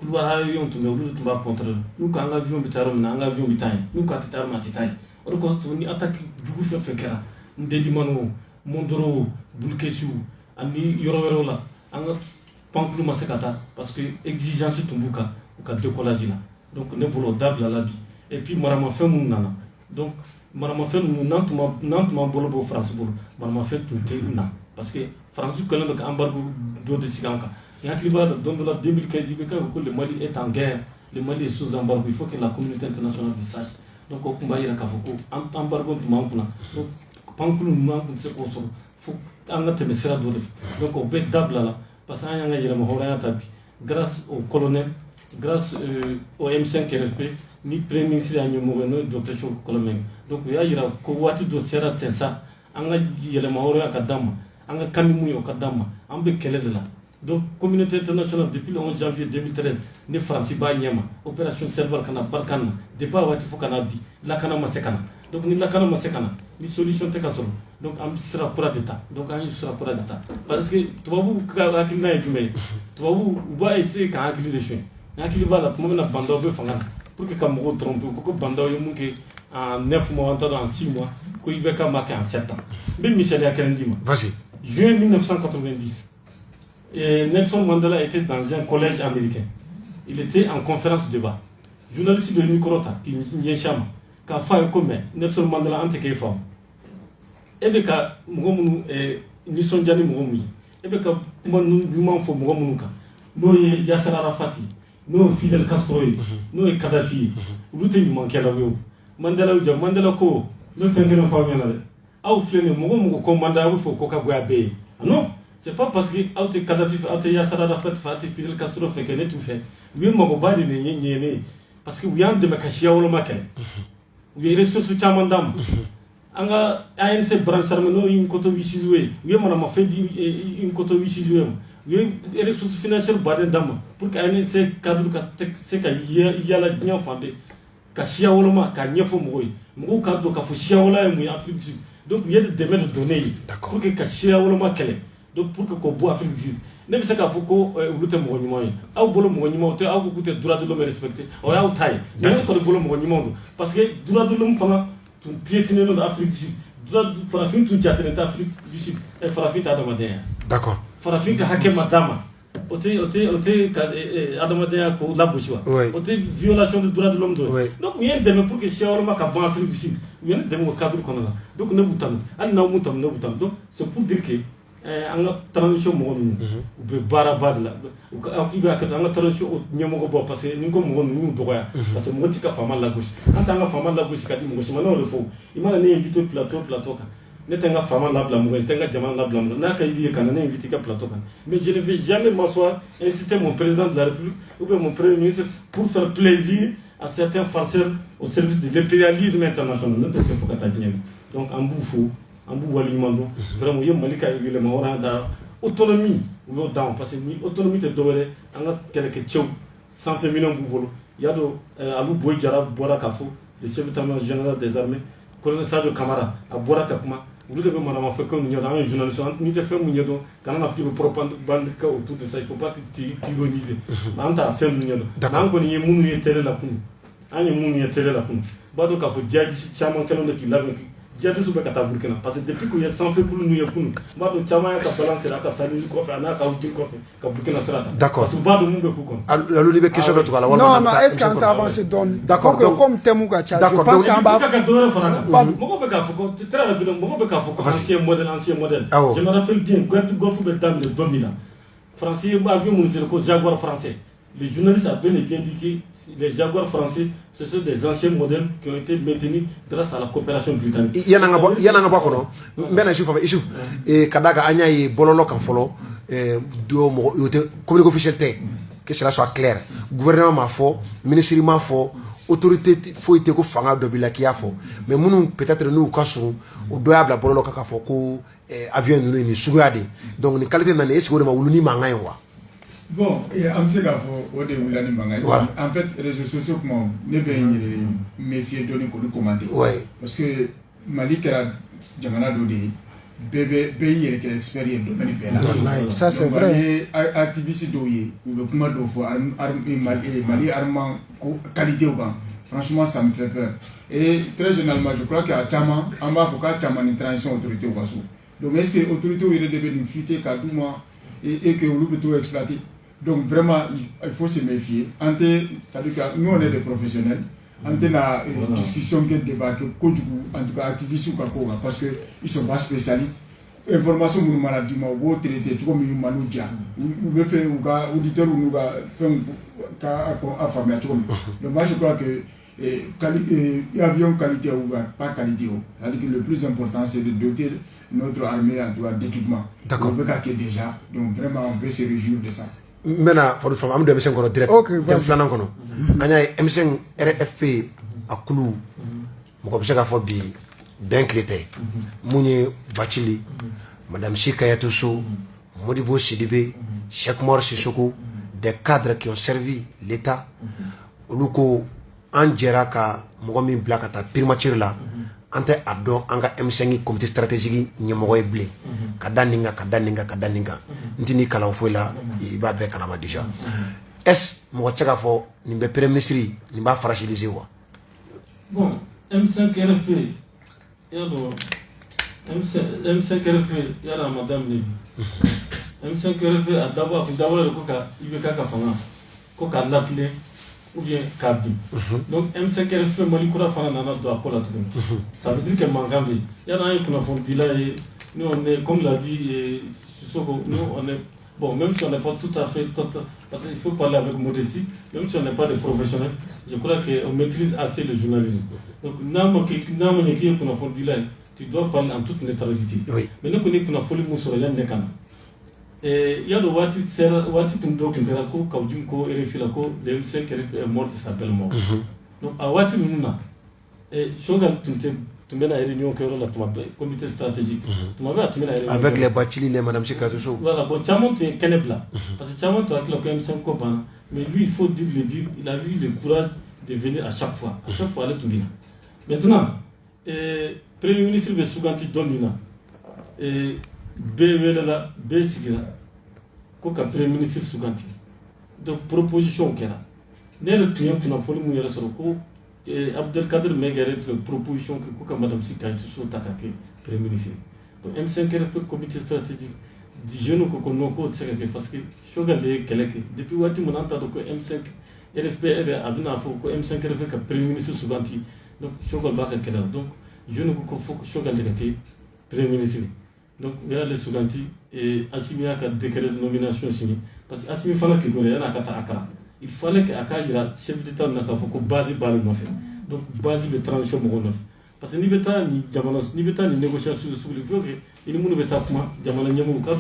couloir avion tun bɛ olu tun b'a contrôler n'u ko an ka avion bɛ taa yɔrɔ min na an ka avion bɛ taa yen n'u ko a tɛ taa yɔrɔ min a tɛ taa yen o de kosɔn ni attaque jugu fɛn fɛn kɛra Ndelimane o Mondoro Bulkesi ani yɔrɔ wɛrɛw la an ka pankulu ma se ka taa parce que exigence tun b'u kan u ka décollage la donc ne bolo o dabila la bi et puis maramafɛn minnu nana donc maramafɛn ninnu n'an tun ma bolo bɔ France bolo maramafɛn tun tɛ na parce que France kɛlen don ka embargo dɔ de sigi an kan. Il y a don de la 2015, il que le Mali est en guerre, le Mali est sous embargo, il faut que la communauté internationale le sache. Donc, au combat, il y a un embargo de Mampuna. Donc, Pankulu, nous avons dit qu'il faut que sera d'orif. Donc, au bet d'able là, parce qu'il y a un tabi. Grâce au colonel, grâce au M5 RFP, ni premier ministre à Nyomoreno, Dr. Choko Kolomeng. Donc, il y a un Kowati de Sierra Tensa, il y a le Mahora Kadama, il y a Kamimu Kadama, il y a là. Donc, communauté internationale, depuis le 11 janvier 2013, ne France ba nyama, opération Serval kana Barkana, débat wati fo kana bi, la kana masekana. Donc, ni la kana masekana, ni solution te kasolo. Donc, on sera pour d'état. Donc, on sera pour d'état. Parce que, tu vas vous akili na jume, tu vas vous ba essayer ka akili de chien. Akili ba la pour na banda be fangana. Pour que comme on trompe, ko banda yo munke en 9 mois, en 6 mois, ko ibeka marqué en 7 ans. Même Michel Yakelendima. Vas-y. Juin 1990. Et Nelson Mandela était dans un collège américain. Il était en conférence de débat. Journaliste de Nikorota, qui est chama, qui a fait comme Nelson Mandela ante femme. Et bien, nous ni sonjani mogomi. Et bien, comment nous m'enfons mogomuka. Nous Yasser Arafati, nous Fidel Castro, nous Kadhafi. Nous tenons manqué la vie. Mandela uja Mandela ko, nous faisons une famille. Ah, vous faites mogomuko comme Mandela vous faut coca boyabe. Non. C'est pas parce que Aute Kadhafi, Aute Yasser Arafat, Aute Fidel Castro fait que tout fait. Oui, mon bari n'est parce que vous avez de ma cachia ou le maquet. Oui, ressources sous Chamandam. Anga ANC branche armeno une coto visizoué. Oui, mon fait une coto visizoué. Oui, ressources financières baden dama. Pour qu'ANC cadre c'est qu'il y a la bien fondée. Cachia ou le maquet, n'y faut mourir. Mon cadre qu'a fouchia ou la et Afrique du Sud. Donc, il y a des demandes de données. Pour que cachia ou le maquet. Donc pour que qu'on boit Afrique du Sud, même si qu'on faut que lutte mouvement, ah au boulot mouvement, ah au côté droit de l'homme respecté, oh ah au taille, même quand le boulot mouvement, parce que droit de l'homme fera tout piétiner dans l'Afrique du Sud, droit fera fin tout jardin dans l'Afrique du Sud, et fera fin Adamadea. D'accord. Fera fin que hakem madama, ote Adamadea pour la bourgeois, ote violation des droits de l'homme. Donc il y a des pour que Chiaolma ka bon Afrique du Sud, il y a des cadres qu'on a. Donc ne boutam, al na mutam ne boutam. Donc c'est pour dire que en la transition mon ou be barabad la ou ba ka en la transition nyamo ko parce que ni ko mon nous doya parce que mon tika fama la gauche en tant que fama la gauche ka di mo ko mana le fo imana ne invité plateau ka ne tenga fama la bla mo tenga jaman la bla mo na ka idi ka ne invité ka plateau ka mais je ne vais jamais m'asseoir inciter mon président de la République ou bien mon premier ministre pour faire plaisir à certains farceurs au service de l'impérialisme international ne peut faut ka ta bien donc en bouffou en bout walimando vraiment yem malika yele ma wona da autonomie wo dans parce que ni autonomie te doere anga quelque chose sans féminin bubolo yado alu boy jara bora kafo le chef d'état-major général des armées colonel Sadio Camara a bora takuma vous devez madame fait comme nous un journaliste ni te fait munyo do kana na fiki propagande bandika autour de ça il faut pas t'ironiser anta fait munyo nan ko ni munu yetele la kunu ani munu yetele la kunu bado kafo jaji chairman kelon de kilave jadi sube kata Burkina parce que depuis qu'il y a sans fait pour nous yakunu ba do chama ka balancer la ka sani ko fa na ka ujin ko ka Burkina Srata d'accord parce que ba do mun be ku kon alors libe question de tout à la non non est-ce qu'on t'a avancé donc d'accord donc comme temu ka cha je pense qu'on va ka do faraka mo be ka foko très rapidement mo be ka foko ancien modèle je me rappelle bien Golfe be dans le domina français ba avion mun dire ko Jaguar français. Les journalistes ont bien et bien dit que les Jaguars français, ce sont des anciens modèles qui ont été maintenus grâce à la coopération britannique. Il y en a un peu, mais je et Kadaka Anya et Bololo Kanfolo, communiqué officiel, que cela soit clair. Gouvernement m'a fait, ministère m'a fait, autorité faut être ko fanga de Bilakia fo. Mais nous peut-être nous kasou, au doit la Bololo Kakafo ko avion nous ni sugade. Donc les qualités n'en est seguro ma wuluni mangaye wa. Bon, en fait, les réseaux sociaux, ne vais méfier de nous commenter. Parce que Mali, Jamana Dodi, pays qui est expérimenté dans le pays. Ça, c'est vrai. Activiste d'Oye, ou le commando, Mali, Armand, qualité au banc. Franchement, ça me fait peur. Et très généralement, je crois qu'à Tchama, en bas, il faut qu'il y ait une transition autorité au Bassou. Donc, est-ce que l'autorité est devenue fuiter, Kadouma, et que vous pouvez exploiter? Donc vraiment, il faut se méfier. C'est-à-dire que nous, on est des professionnels. On a une discussion, un débat, en tout cas, activistes parce qu'ils ne sont pas spécialistes. Information sur maladie, ou traité, tout comme une maladie, ou faire un auditeur, ou faire un affamé. Donc moi, je crois que avion qualité ou pas qualité. C'est-à-dire que le plus important, c'est de doter notre armée d'équipement. D'accord. Déjà. Donc vraiment, on peut se réjouir de ça. Maintenant, il faut que je me direct. M5 RFP à Koulou, je vais vous dire bien clété. Mounié Bachili, Madame Chikayatoussou, Modibo Sidibé, Cheikh Mor Sissoko, des cadres qui ont servi l'État. Oluko Angeraka, Mogomi Blakata, Primature là. Ante addo anga M5 comité stratégique nyemoy blé kadaninga ntini kala ofola iba be kala ma déjà est mo tchaka fo nimbe premier ministre nimba fragiliser wa bon M5 RFP yalo M5 RFP yala madame ni M5 RFP adaba ko ka ibeka ka fanga ko ka natle ou bien Kabi. Donc M5 RFP Malikoura Fana Nana doit pas la trouver. Ça veut dire qu'elle manque un peu. Il y en a un qui a fondé là et nous on est, comme l'a dit nous on est, bon même si on n'est pas tout à fait, parce qu'il faut parler avec modestie, même si on n'est pas des professionnels, je crois qu'on maîtrise assez le journalisme. Donc tu dois parler en toute neutralité. Oui. Mais nous connaissons qu'on a folie moussou rien n'est qu'un. Et il y a le wati kundo kunkera ko kaujum ko RFI la ko le M5 RFP est mort de sa belle mort. Donc à wati minuna et shogal tumena réunion que la comité stratégique. Avec les Bachili les Madame Chikatoussou. Voilà, bon Chamon tu es Kenebla parce que Chamon tu as que le M5 copain mais lui il faut dire, il a eu le courage de venir à chaque fois aller tout bien. Maintenant Premier ministre de Souganti Dondina et B sigira ko ka Premier ministre Souganti donc proposition kera ne le client qui n'a folie mu yara soro ko Abdelkader Megere proposition que ko ka Madame Sikayatoussou takake Premier ministre donc M5 RFP comité stratégique di jeune ko no ko tsaka parce que shogal le keleke depuis wati mon anta ko M5 RFP abina fo ko M5 RFP ka Premier ministre Souganti donc shogal ba ka kera donc jeune ko faut que shogal le Premier ministre. Donc, il y a les Souganti et Assimi a un décret de nomination signé. Parce que Assimi fallait qu'il y ait un Akara. Il fallait qu'il y ait un chef d'État qui soit basé par le Nofé. Donc, basé sur la transition Moronov. Parce que ni bêta ni négociation sur le feu, il n'y a pas de Jamana Nyamou, donc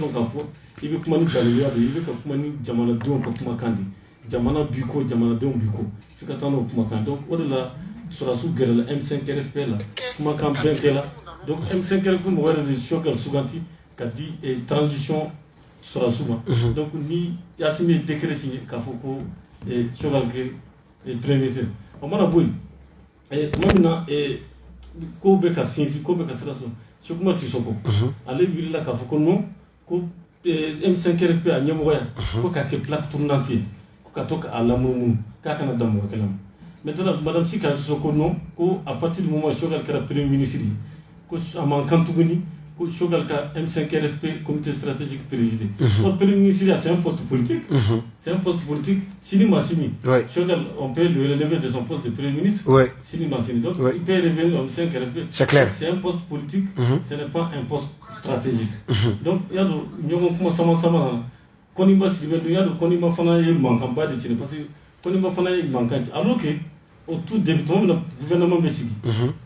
il y a pas de Dalia, il y a pas de Jamana Don Kandi, Jamana Buko, Jamana Don Buko. Je suis attendant au Kumakan. Donc, au-delà, sur la sous-guerre, M5 RFP là, Kumakan Bente là. Donc M5 RFP m'a dit que Souganti a dit transition sur la souma. Donc ni Yassimi décret signé Kafoko et Chogalke et Premier ministre. On m'a dit et maintenant et Kobe Kassinsi Kobe Kasraso. Chokuma Sissoko. Allez lui là Kafoko non ko M5 RFP a Nyamoya ko ka ke plaque tournante ko ka toka à l'amour ka kana damo kalam. Maintenant Madame Sikayatoussou non ko à partir du moment où Chogalke era Premier ministre a manquant tout gagné. Chogal ka M5 RFP comité stratégique présidé. Le premier ministre c'est un poste politique. C'est un poste politique. Sini Massini. Chogal on peut le relever de son poste de premier ministre. Sini Massini. Donc il peut élever M5 RFP. C'est clair. C'est un poste politique. Ce n'est pas un poste stratégique. Donc il y a de nous commençons sama. Konima Sylvain, il y a de Konima Fana il manque pas de Chine parce que Konima Fana il manque. Alors que au tout début le gouvernement Messi.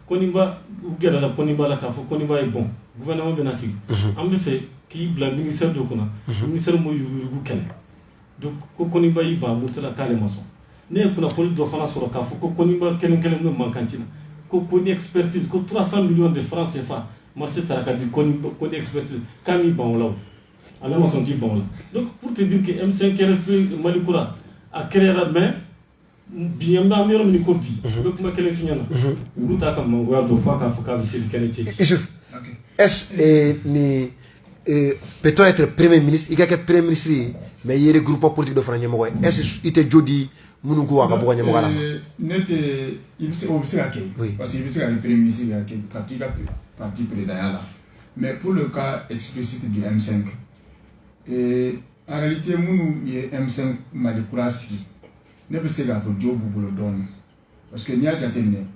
Konima ou gars la Konima la Kafo Konima est bon. Gouvernement Benassi. En effet, qui blâme le ministère de Kona, le ministère de Kene. Donc, Konimba y va, Moutela Kalemason. N'est pas la police de France sur le Kafo, Konimba Kenen me manquantina. Koni expertise, 300 millions de francs CFA. Marché Tarakadi, Koni expertise, Kami Banla. Alors, on s'en dit bon là. Donc, pour te dire que M5 RFP Malikoura a créé la main, bien ma meilleure mini-copie. Donc, ma quelle est finie là. Nous t'avons mon gars de fois qu'à monsieur le Canadien. Est-ce ni peut-on être premier ministre? Il y a que premier ministre, mais il y a des groupes politiques de France. Est-ce qu'il était Jody Mounougou à Kabouga Nyamogala? Il s'est obsédé parce qu'il s'est le premier ministre qui a parti président. Mais pour le cas explicite du M5, en réalité, Mounou M5 Malikourasi ne peut pas faire Joe Bouboulodon. Parce que n'y a qu'à terminer.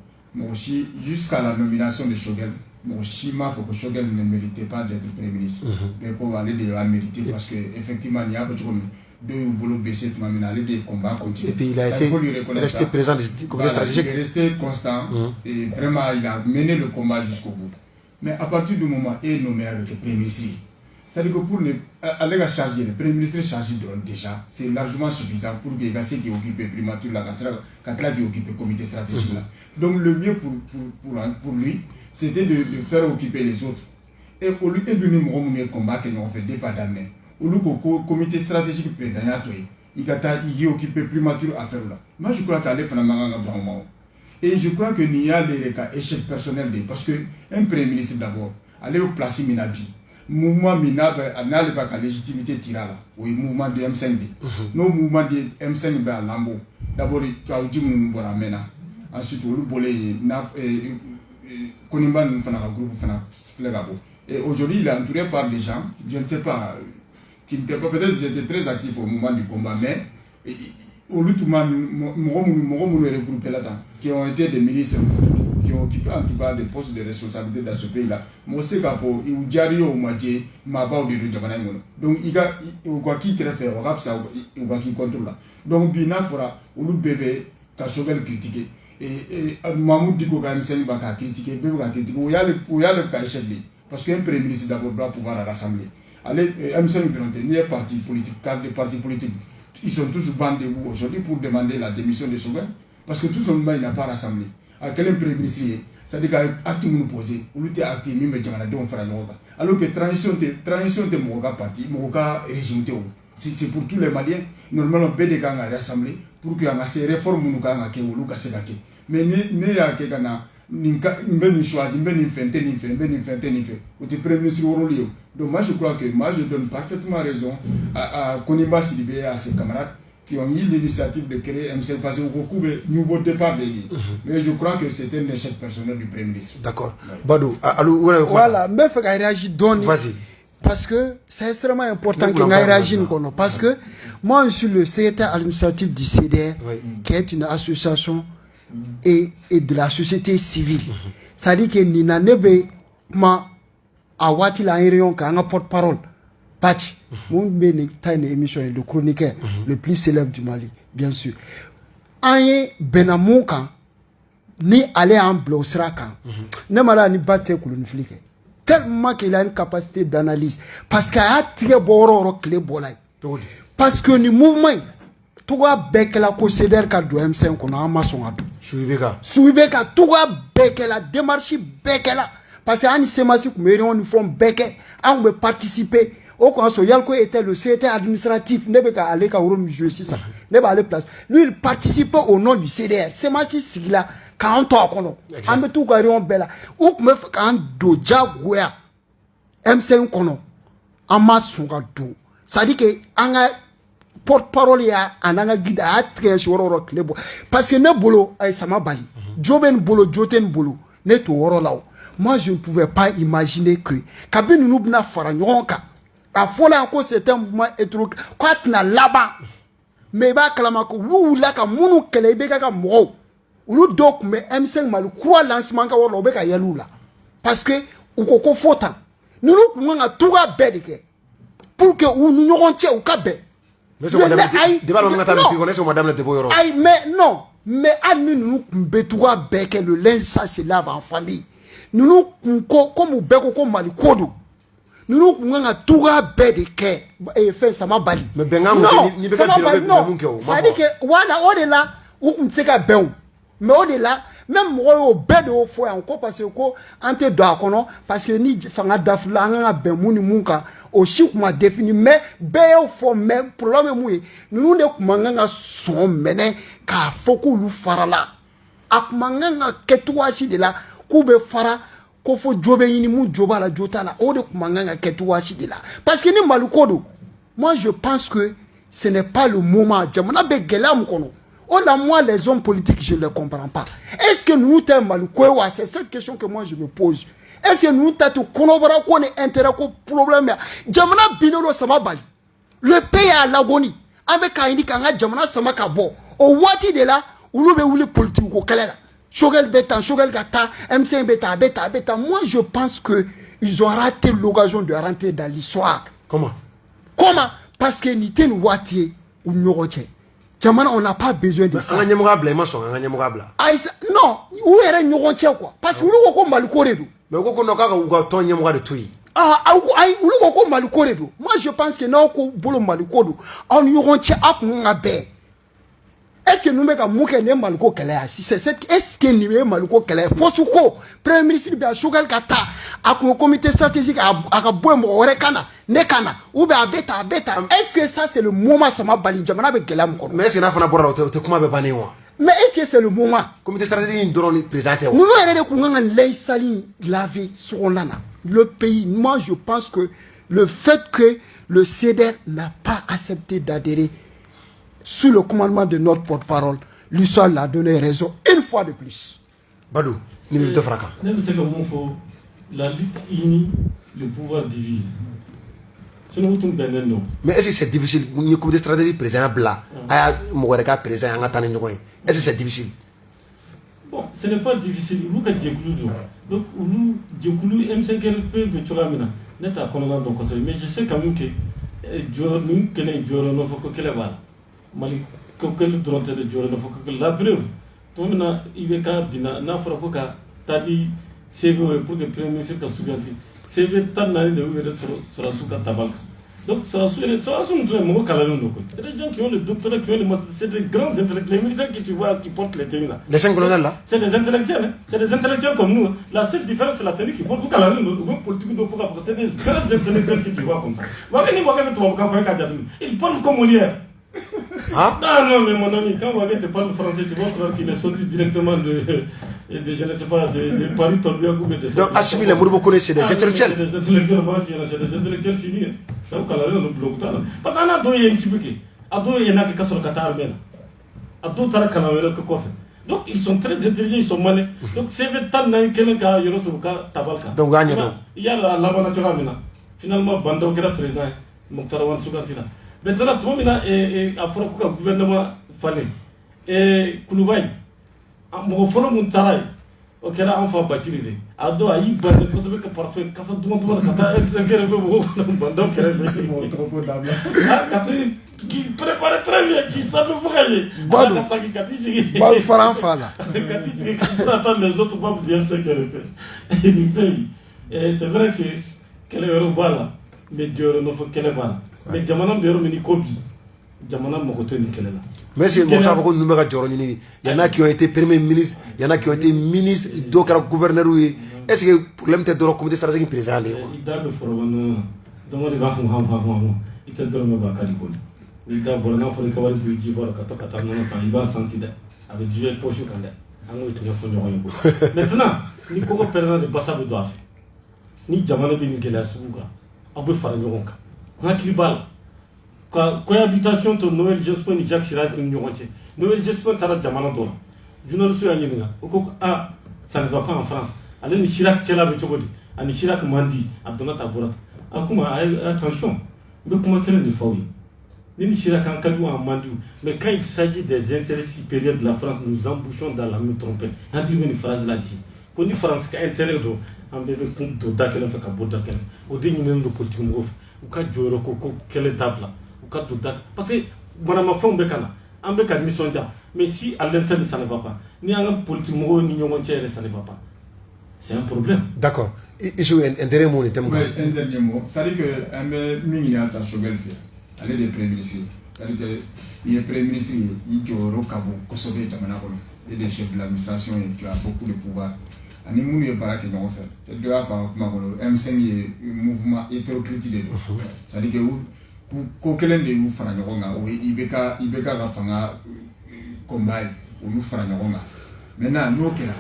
Jusqu'à la nomination de Choguel, mon Shima, faut que Choguel ne méritait pas d'être Premier ministre. Mais qu'on va aller de mériter parce qu'effectivement, il y a deux boulots baissés, tout le monde des combats continuent. Et puis il a été resté présent du comité stratégique. Il est resté constant et vraiment il a mené le combat jusqu'au bout. Mais à partir du moment où il est nommé avec le Premier ministre, c'est-à-dire que pour aller charger, le Premier ministre chargé déjà, c'est largement suffisant pour que les gars qui occupent primature, qui occupent le comité stratégique là. Donc le mieux pour lui, c'était de faire occuper les autres. Et au lieu de nous combat que nous avons fait départ d'amener, au lieu que comité stratégique président il a occupé primature à faire là. Moi je crois qu'elle est vraiment. Et je crois que il y a les échecs personnels parce que un Premier ministre d'abord, aller au placer Minabi. Mouvement Minab n'a pas la légitimité tirala. Oui, mouvement de M5D. Non, mouvement de M5D à Lambo. D'abord, il y a eu Mena. Ensuite, il y a eu Konimba nous fait un groupe Flégabo. Et aujourd'hui, il est entouré par des gens, je ne sais pas, qui n'étaient pas peut-être j'étais très actif au moment du combat, mais au lieu de regroupés là-dedans, qui ont été des ministres, qui ont occupé en tout cas des postes de responsabilité dans ce pays-là. Moi, c'est qu'il faut, il y a eu au moitié, ma part de Japonais. Donc, il y a qui très fait, il y a qui contrôle là. Donc, Bina fera, au lieu de bébé, Kachogel critiqué. Et Mahmoud dit qu'on a critiqué, il y a le cas échec. Parce qu'un Premier ministre d'abord doit pouvoir à l'Assemblée. Allez, M5 il y a des partis politiques, cadres des partis politiques. Ils sont tous vendus aujourd'hui pour demander la démission de Choguel. Parce que tout son monde n'a pas rassemblé. À quel Premier ministre c'est-à-dire qu'à tout le monde posé, ou l'outil actif, même si on fait la alors que transition de mon parti, mon régime, c'est pour tous les Maliens. Normalement, on peut rassembler pour qu'il y ait ces réformes qui sont mais ne y a que ni choisi, ni fait. Ou tu Premier ministre donc moi je crois que je donne parfaitement raison à Konimba Sidibé et à ses camarades qui ont eu l'initiative de créer M5 parce qu'on coupe nouveau départ de l'île. Mais je crois que c'est un échec personnel du Premier ministre. D'accord. Badou, voilà, mais il faut réagir. Vas-y. Parce que c'est extrêmement important qu'on réagisse. Parce que moi, je suis le secrétaire administratif du CDR, qui est une association et de la société civile. Ça dit que Nina Nebe ma awati la réunion qui a un porte-parole. Patch, mon béni, t'as une émission de chroniqueur, le plus célèbre du Mali, bien sûr. Aye Benamoukan, ni aller en blossrakan, ne m'a ni battre pour une flic. Tellement qu'il a une capacité d'analyse. Parce qu'il a tiré boro clé bolay. Parce que le mouvement, tout va bec la considère qu'à M5 qu'on a un maçon à tout. Suiveka, tout va bec la démarche bec la. Parce que c'est massif, mais on fait bec, on veut participer. Au conseil, Yalko était le secrétaire administratif, ne peut pas aller qu'à jouer ça, ne pas aller place. Lui, il participait au nom du CDR. C'est massif, c'est là. Quand on talk, on met tout carré bella. Ou me fait quand doja goya M5 kono en masse son gado. Ça dit que anga porte-parole ya ananga guide a très choro klebo parce que ne bolo ay sama bali. Joben bolo joten bolo ne to woro law. moi je ne pouvais pas imaginer que kabini nous bna fara nyonka a fola encore c'est un mouvement hétéro quand na là-bas mais ba kalama ko wula ka munu kele be ka mo ulu dok me M5 mal croix lancement ka wolo be ka yalula parce que on ko fota nous nous nga tuga bedike pour que nous nous tient au cap. Mais non, mais à nous betouga bec le linge ça se lave en famille. Nous comme au bec comme malikodo. Nous nga tuga bedike et fait ça m'a bali. Mais bengam ni beka non. Ça dit que voilà on est là où on sait ka ben. Mais on est là même moi au bed au foyer encore parce que ko ante do akono parce que ni fanga dafla nga ben muni munka au chic m'a défini mais ben au fond même problème moué nous ne kumanga son mene ka foko lu farala akmanga ketwa si de la kube fara ko fo jobe yini mu joba la jota la o de kumanga ketwa si de la parce que ni malukodo moi je pense que ce n'est pas le moment jamana be gelam kono. Oh là, moi, les hommes politiques, je ne les comprends pas. Est-ce que nous sommes maloukoua? C'est cette question que moi je me pose. Est-ce que nous sommes collaborants qu'on est intérêt au problème? Jamana binolo sama bali. Le pays à l'agonie. Avec un indicanga jamana sama kabo. Au wati de là, où le politique au Kalela. Shogel beta, Shogel gata, M5 beta, beta. Moi, je pense que ils ont raté l'occasion de rentrer dans l'histoire. Comment? Parce que ni ten wati ou nyoroche. Jamana, on n'a pas besoin de ça. Non, où est le quoi? Parce que vous avez mal mais vous moi, je pense que nous avons mal on y est-ce que nous mettons maluko si c'est cette est-ce que nous maluko posuko premier ministre bi Shogel Kata a comité stratégique a boemo orekana nekana ou be beta est-ce que ça c'est le moment ça m'a bali jamana be gelam ko mais c'est na fana bora te kuma be bani wa mais est-ce que c'est le moment comité stratégique drone présenté nous allons ko nganga lay sali laver sur lana le pays moi je pense que le fait que le CDR n'a pas accepté d'adhérer sous le commandement de notre porte-parole, l'histoire l'a donné raison une fois de plus. Badou, ni minute fracas. La lutte unie, le pouvoir divise. Mais est-ce que c'est difficile? Nous avons des stratégies présentes là. Est-ce que c'est difficile? Bon, ce n'est pas difficile. Vous avez dit que donc, vous M5 mais je sais quand même que Mali kokel dronte de jore no foko la preuve to mina ibeka bina na fara ko ka tadi CV pour de premier ministre ka subianti CV tan na de wér sur suka tabalka donc sur nous mo kala no ko c'est des gens qui ont le doctorat qui ont le master c'est des grands intellectuels les militaires que tu vois qui portent les tenues là les 5 colonels là c'est des intellectuels comme nous la seule différence c'est la tenue qui porte kala no politique do foka c'est des grands intellectuels que tu vois comme ça wa ni mo ka to ka fa ka jadu ils parlent comme Molière. Ah non, mais mon ami, quand Wagué te parle français, tu vois qu'il est sorti directement de je ne sais pas, de Paris, Torbia, ou de... Donc, assimiler, vous connaissez des intellectuels. C'est des intellectuels, moi, c'est des intellectuels finis. Ça vous calme, on bloque là. Parce qu'on a deux yens cibliqués. À deux yens qui cassent le Qatar armé. À deux taras canavera que quoi fait. Donc, ils sont très intelligents, ils sont malins. Donc, c'est le temps d'un quelqu'un qui a sur le cas tabalka. Donc, gagne donc. Il y a la nature maintenant. Finalement, Bando qui est président, Mokhtar Wan Sougantina. Maintenant, tout le monde a fait un gouvernement fallait. Et Kouloubaï, mon frère Moutaraï, auquel a enfin bâti l'idée. Ado a eu bâti, parce que parfait, quand ça demande de Qatar, c'est qu'il y a un bandon qui est qui prépare très bien, qui savent voyager. Badou Faranfala. Quand on attend les autres, pas dire ce qu'elle fait. Et c'est vrai que qu'elle est au bas mais Dieu ne faut qu'elle est bas. Mais Jamana Béro Mini Kobi, Jamana Mokoto Nikela. Mais c'est mon savoir que nous avons Joronini. Il y en a qui ont été premiers ministres, il y en a qui ont été ministres, d'autres gouverneurs. Est-ce que le problème est de la communauté stratégique présente? Il date de Forwano, dans les Baham, il était dans le Bakalikon. Il date de la Forêt Kawal du Jivar, Katakata, il va sentir avec Dieu Pocho Kanda. Maintenant, ni Koko Perna de Bassa de Doif, ni Jamana de Nikela Souga, Abou Farajonka. Nakibal, cohabitation de Noël Jospin et Jacques Chirac qui nous ont dit. Noël Jospin, tu as la Jamana d'or. Je ne le suis à Yéna. Ah, ça ne va pas en France. ale ni Chirac cɛla bɛ cogo di ani Chirac man di a donna ta bɔra a kuma attention n bɛ kuma kelen de fɔ aw ye ni Chirac an ka di an man di mais quand il s'agit des intérêts supérieurs de la France nous embouchons dans la même trompette an tigi bɛ nin phrase la ci ko ni France ka intérêt don an bɛɛ bɛ kun don da kelen fɛ ka bɔ da kelen fɛ o de ɲininen don politique mɔgɔw fɛ u ka jɔyɔrɔ ko kɛlɛ dabila u ka don da parce que manamafɛnw bɛ ka na an bɛ ka nisɔndiya mais si à l'interne ça ne va pas ni an ka politique mɔgɔw ni ɲɔgɔn cɛ yɛrɛ ça ne va pas c'est un problème. D'accord. Isu un dernier mot ni temu kan. Un dernier mot. C'est-à-dire que an bɛ min ɲini halisa Choguel fɛ ale de ye premier ministre c'est-à-dire que il est premier ministre i jɔyɔrɔ ka bon kosɛbɛ jamana kɔnɔ et le chef de l'administration tu as beaucoup de pouvoir ani minnu ye baara kɛ ɲɔgɔn fɛ dɔ y'a fɔ a ka kuma kɔnɔ M5 ye mouvement hétéroclite de don c'est-à-dire que ko kelen de y'u fara ɲɔgɔn kan o ye IBK ka fanga combat ye o y'u fara ɲɔgɔn kan maintenant n'o kɛra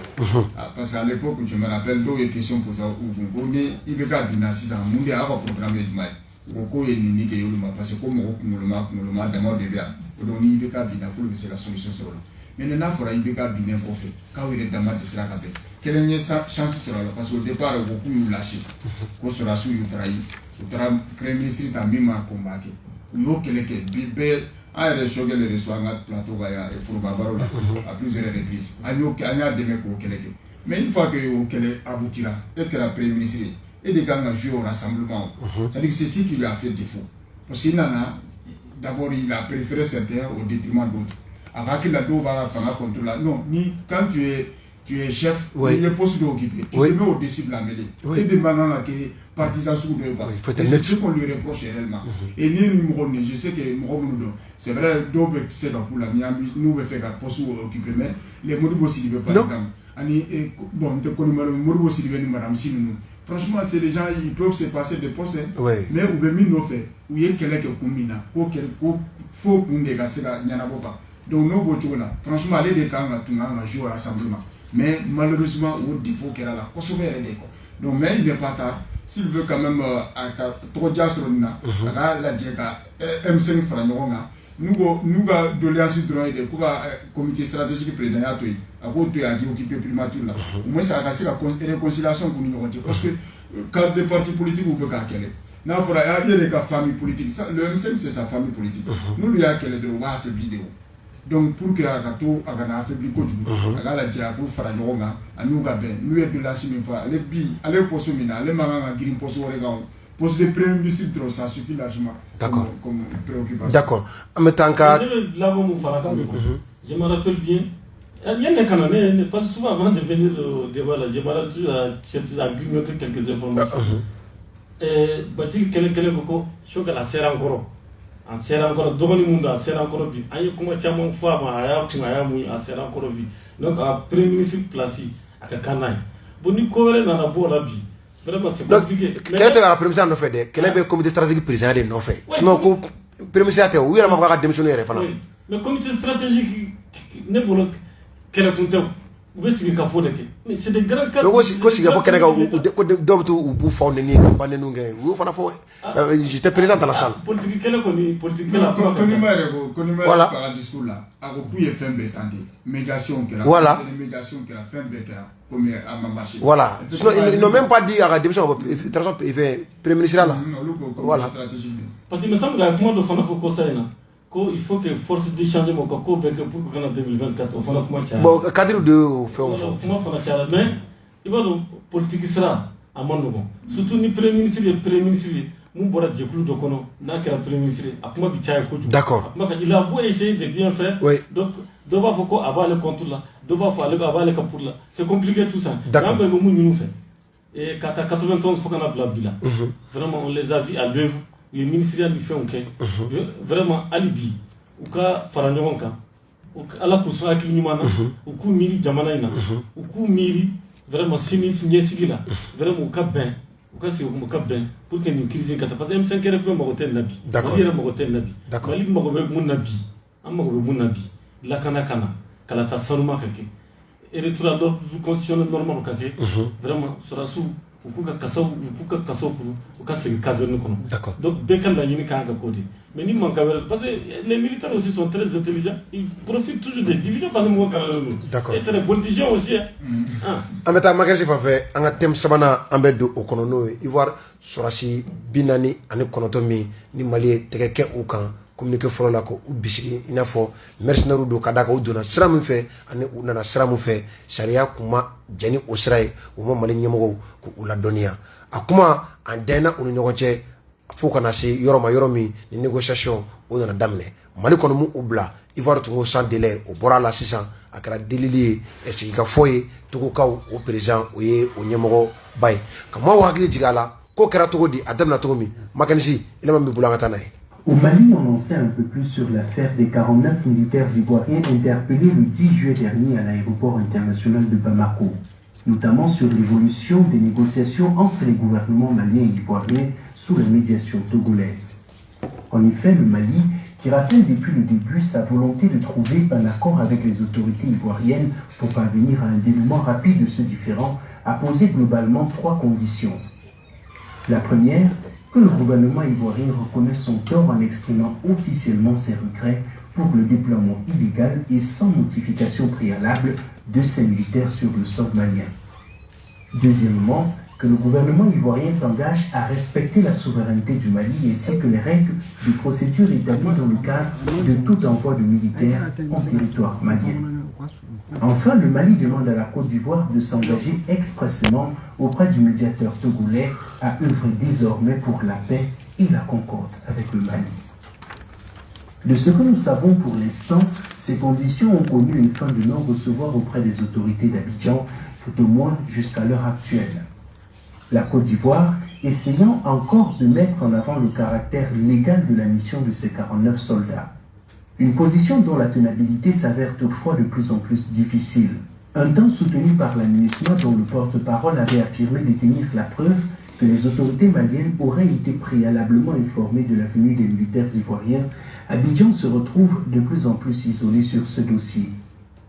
parce qu'à l'époque je me rappelle dɔw ye question posée u kun ko ni IBK binna sisan mun de y'a ka programme ye jumɛn ye u ko k'o ye nin de y'olu ma parce que ko mɔgɔ kunkoloma damaw de bɛ yan o donc ni IBK binna k'olu bɛ se ka solution sɔrɔ o la mais n'a fɔra IBK binnen kɔfɛ k'aw yɛrɛ dama dɛsɛra ka bɛn kelen ye chance sɔrɔ a la parce que au départ u ko k'u y'u lâché ko sɔrɔdasiw y'u trahi u taara premier ministre ta min ma combat kɛ u y'o kɛlɛ kɛ bi bɛɛ an yɛrɛ Choguel yɛrɛ reçoit an ka plateau kan yan Foroba Baro la à plusieurs reprises an y'a dɛmɛ k'o kɛlɛ kɛ mais une fois que o kɛlɛ aboutira e kɛra premier ministre ye e de kan ka jouer au rassemblement c'est-à-dire que c'est ce qui lui a fait défaut parce que nana d'abord il a préféré certains au détriment d'autres a ka hakili la dɔw b'a ka fanga contrôle la non ni quand tu es chef il est poste d'occuper tu te mets au-dessus de la mêlée et de man kan ka kɛ partisan sugu dɔ ye quoi et c'est ce qu'on lui reproche réellement et ni mɔgɔ ni je sais que mɔgɔ minnu dɔn c'est vrai dɔw bɛ se ka k'u la n'u bɛ fɛ ka poste occuper mais les Modibo Sidibé par exemple ani bon n tɛ ko Modibo Sidibé ni madame Si ninnu franchement c'est des gens ils peuvent se passer de postes mais u bɛ min nɔfɛ u ye kɛlɛ kɛ kun min na ko fo kun de ka se ka ɲɛnabɔ kan donc n'o b'o cogo la franchement ale de kan ka tun kan ka jouer au rassemblement mais malheureusement o défaut kɛra la kosɛbɛ yɛrɛ de quoi donc mais il n'est pas tard s'il veut quand même a ka tɔgɔ diya sɔrɔ nin na a ka lajɛ ka M5 fara ɲɔgɔn kan n'u ka doléance dɔrɔn ye de ko ka comité stratégique président y'a to yen a k'o to yen a k'i occuper primature la au moins a ka se ka réconciliation k'u ni ɲɔgɔn cɛ parce que cadre de parti politique u bɛ k'a kɛlɛ n'a fɔra e yɛrɛ ka famille politique le M5 c'est sa famille politique n'olu y'a kɛlɛ dɔrɔn u b'a affaibli de o donc pour que a ka to a kana affaibli kojugu a k'a lajɛ a k'u fara ɲɔgɔn kan ani u ka bɛn n'u ye doléance min fɔ ale poste min na ale man kan ka girin poste wɛrɛ kan poste de premier ministre dɔrɔn ça suffit largement comme préoccupation. D'accord an bɛ taa an ka laban mun fara kan je me rappelle bien yanni ka na ne parce que souvent avant de venir au débat là je me rappelle toujours à grignoter quelques informations Batigi kelen ko Choguel a sera encore dɔgɔnin mun don a sera encore bi an ye kuma caman fɔ a ma a y'a kun a y'a mun a sera encore bi donc a premier ministre place a ka kan n'a ye bon ni ko wɛrɛ nana bɔ o la bi vraiment c'est compliqué. Kɛlɛ tɛ ka premier ministre nɔfɛ dɛ kɛlɛ bɛ comité stratégique président de nɔfɛ sinon ko premier ministre tɛ u yɛrɛ ma fɔ ka démissionner yɛrɛ fana. mais comité stratégique ne bolo kɛlɛ kun tɛ u bɛ sigi ka fɔ de kɛ mais c'est des grands cas. ko sigi ka fɔ kɛnɛ kan ko dɔw bɛ to u b'u faw nɛni ka ba nɛniw kɛ u y'o fana fɔ j'étais présent dans la salle. politique kɛlɛ kɔni politique kɛlɛ. Konima yɛrɛ ko Konima yɛrɛ ka discours la a ko k'u ye fɛn bɛɛ tenter médiation kɛra. voilà médiation kɛra fɛn bɛɛ kɛra comme a ma marché. voilà sinon ils n'ont même pas dit à la démission premier ministre là. voilà parce que il me semble que kuma dɔ fana fɔ ko sa in na. Il faut que force de changement pour que 2024 au fond comment ça bon cadre de faire comment faire mais il va donc politique sera à mon surtout ni premier ministre mon bora jekulu do kono na kera premier ministre akuma bi chaya ko d'accord il a beau essayer de bien faire donc doba foko aba le contre là doba fa le aba le pour là c'est compliqué tout ça d'accord mais mon nous fait et 91 faut qu'on a blabla vraiment on les a vus à l'œuvre le ministère du fait vraiment alibi ou ka fara ɲɔgɔn kan ala k'u sɔn hakili ɲuman na u k'u miiri jamana in na u k'u miiri vraiment sini ɲɛsigi la vraiment u ka bɛn u ka sigi u ka bɛn pour que nin crise ka taa parce que M5 yɛrɛ bɛ mago tɛ nin na bi Mali yɛrɛ mago tɛ nin na bi Mali mago bɛ mun na bi an mago bɛ mun na bi lakana ka na kalata sanuma ka kɛ électoral constitutionnel normal ka kɛ vraiment sɔrɔdasiw D'accord. Donc, mais parce que les militaires aussi sont très intelligents, ils profitent toujours des divisions par le moment. D'accord. Et c'est les politiciens aussi. Ameta Magasi Fafe, un thème Sabana, Ambedo, Okonono, Ivoire, Sorasi, Binani, Ane Konotomi, ni Mali, Teke Oukan, communiqué Frola, ou Bissi, Inafo, mercenaire do Kadaka ou Dona, Sramufe, Ane Unana Sramufe, Sharia Kuma, Jenny Osrai, ou Mali Nyamo, ou la Donia. Akuma, Andena, Uninoche, faut qu'on ait yoromi les négociations au dans damne mali kono mu obla ivoire tungo sans délai au bora la 600 akara délili et si ka foye tuko kaw au président oye o nyemoro bay kama wagli jigala ko kera tuko di adam na tomi makanisi ilama mi bulanga tanay. Au Mali, on en sait un peu plus sur l'affaire des 49 militaires ivoiriens interpellés le 10 juillet dernier à l'aéroport international de Bamako, notamment sur l'évolution des négociations entre les gouvernements maliens et ivoiriens sous la médiation togolaise. En effet, le Mali, qui rappelle depuis le début sa volonté de trouver un accord avec les autorités ivoiriennes pour parvenir à un dénouement rapide de ce différend, a posé globalement 3 conditions. La première, que le gouvernement ivoirien reconnaisse son tort en exprimant officiellement ses regrets pour le déploiement illégal et sans notification préalable de ses militaires sur le sol malien. Deuxièmement, que le gouvernement ivoirien s'engage à respecter la souveraineté du Mali ainsi que les règles de procédure établies dans le cadre de tout envoi de militaires en territoire malien. Enfin, le Mali demande à la Côte d'Ivoire de s'engager expressément auprès du médiateur togolais à œuvrer désormais pour la paix et la concorde avec le Mali. De ce que nous savons pour l'instant, ces conditions ont connu une fin de non-recevoir auprès des autorités d'Abidjan, tout au moins jusqu'à l'heure actuelle. La Côte d'Ivoire essayant encore de mettre en avant le caractère légal de la mission de ces 49 soldats. Une position dont la tenabilité s'avère toutefois de plus en plus difficile. Un temps soutenu par la MINUSMA dont le porte-parole avait affirmé détenir la preuve que les autorités maliennes auraient été préalablement informées de la venue des militaires ivoiriens, Abidjan se retrouve de plus en plus isolé sur ce dossier.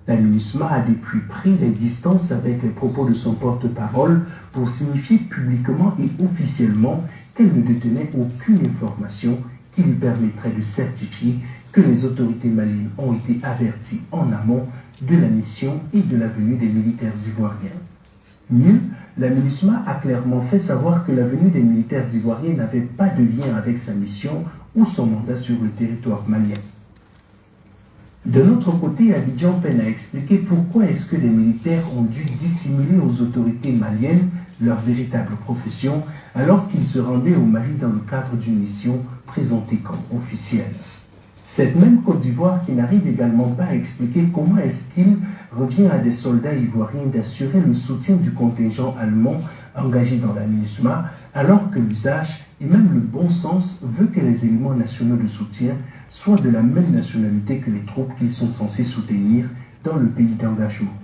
La MINUSMA a depuis pris les distances avec les propos de son porte-parole pour signifier publiquement et officiellement qu'elle ne détenait aucune information qui lui permettrait de certifier que les autorités maliennes ont été averties en amont de la mission et de la venue des militaires ivoiriens. Mieux, la MINUSMA a clairement fait savoir que la venue des militaires ivoiriens n'avait pas de lien avec sa mission ou son mandat sur le territoire malien. De l'autre côté, Abidjan peine à expliquer pourquoi est-ce que les militaires ont dû dissimuler aux autorités maliennes leur véritable profession alors qu'ils se rendaient au Mali dans le cadre d'une mission présentée comme officielle. Cette même Côte d'Ivoire qui n'arrive également pas à expliquer comment est-ce qu'il revient à des soldats ivoiriens d'assurer le soutien du contingent allemand engagé dans la MINUSMA alors que l'usage et même le bon sens veut que les éléments nationaux de soutien soient de la même nationalité que les troupes qu'ils sont censés soutenir dans le pays d'engagement.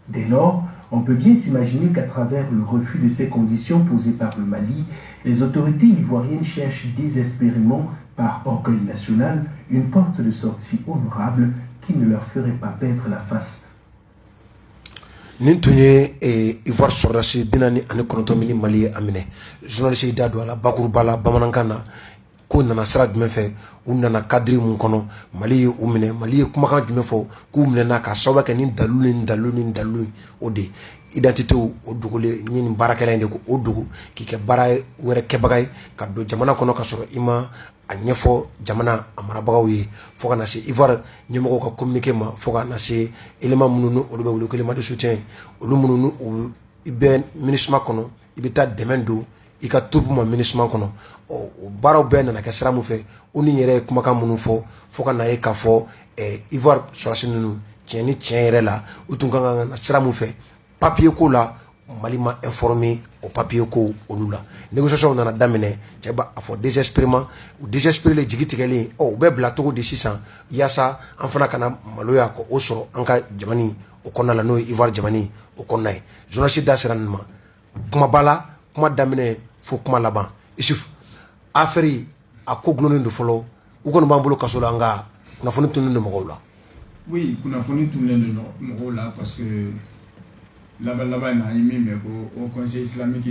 Dès lors, on peut bien s'imaginer qu'à travers le refus de ces conditions posées par le Mali, les autorités ivoiriennes cherchent désespérément, par orgueil national, une porte de sortie honorable qui ne leur ferait pas perdre la face. Nintunye Ivoire Sorasi Binani ane konotomini Mali amine. Journaliste Idado ala Bakurbala Bamanankana ko nana sira jumɛn fɛ u nana kadiri mun kɔnɔ Mali ye u minɛ Mali ye kumakan jumɛn fɔ k'u minɛna ka sababu kɛ ni dalu o de identité o dugule ni nin baarakɛla in de ko o dugu k'i kɛ baara wɛrɛ kɛbaga ye ka don jamana kɔnɔ ka sɔrɔ i ma a ɲɛfɔ jamana a marabagaw ye fo kana se Ivoire ɲɛmɔgɔw ka communiqué ma fo kana se élément minnu ni olu bɛ wele ko élément de soutien olu minnu ni i bɛ MINUSMA kɔnɔ i bɛ taa dɛmɛ don i ka troupe ma MINUSMA kɔnɔ o baaraw bɛɛ nana kɛ sira min fɛ u ni yɛrɛ ye kumakan minnu fɔ fo ka na ye k'a fɔ Ivoire sɔrɔsi ninnu tiɲɛ ni tiɲɛ yɛrɛ la u tun kan ka na sira min fɛ papier ko la Mali ma informé o papier ko olu la négociation nana daminɛ cɛ b'a fɔ désespérément u désespéré le jigi tigɛlen u bɛ bila cogo di sisan yaasa an fana kana maloya ko o sɔrɔ an ka jamani o kɔnɔna la n'o ye Ivoire jamani o kɔnɔna ye journaliste da sera nin ma kuma bala kuma daminɛ fo kuma laban Isuf affaire a ko gulonnen do fɔlɔ u kɔni b'an bolo kaso la nka kunnafoni tunnen do mɔgɔw la. Oui, kunnafoni tunnen do mɔgɔw la parce que là-bas mais au conseil islamique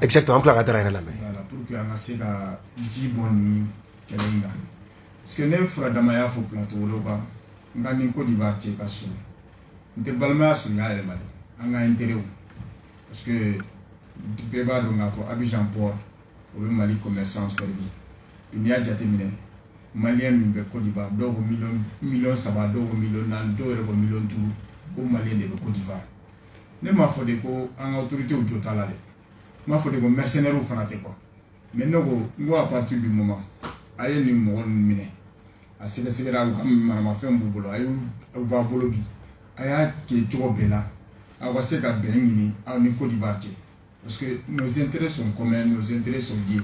exactement la voilà pour que on se ka jiboni kelenga parce que ne fura damaya fo plateau lo ba ngani ko d'Ivoire che kaso nte balma su nga ele mali anga intérêt parce que beba do nga ko Abidjan port o be Mali commerçant servi ni a jate mine malien min be Côte d'Ivoire do ko million saba do ko million nan do ko million tour ko malien de Côte d'Ivoire ne ma fo de ko en autorité au jota la de ma fo de ko mercenaire ou fanate quoi mais no à partir du moment aye ni mo mine a sega sega ko ma fem bubulo ayu ba bolo bi aya ke jogo bela a va se ka benini a ni Côte d'Ivoire parce que nos intérêts sont communs, nos intérêts sont liés.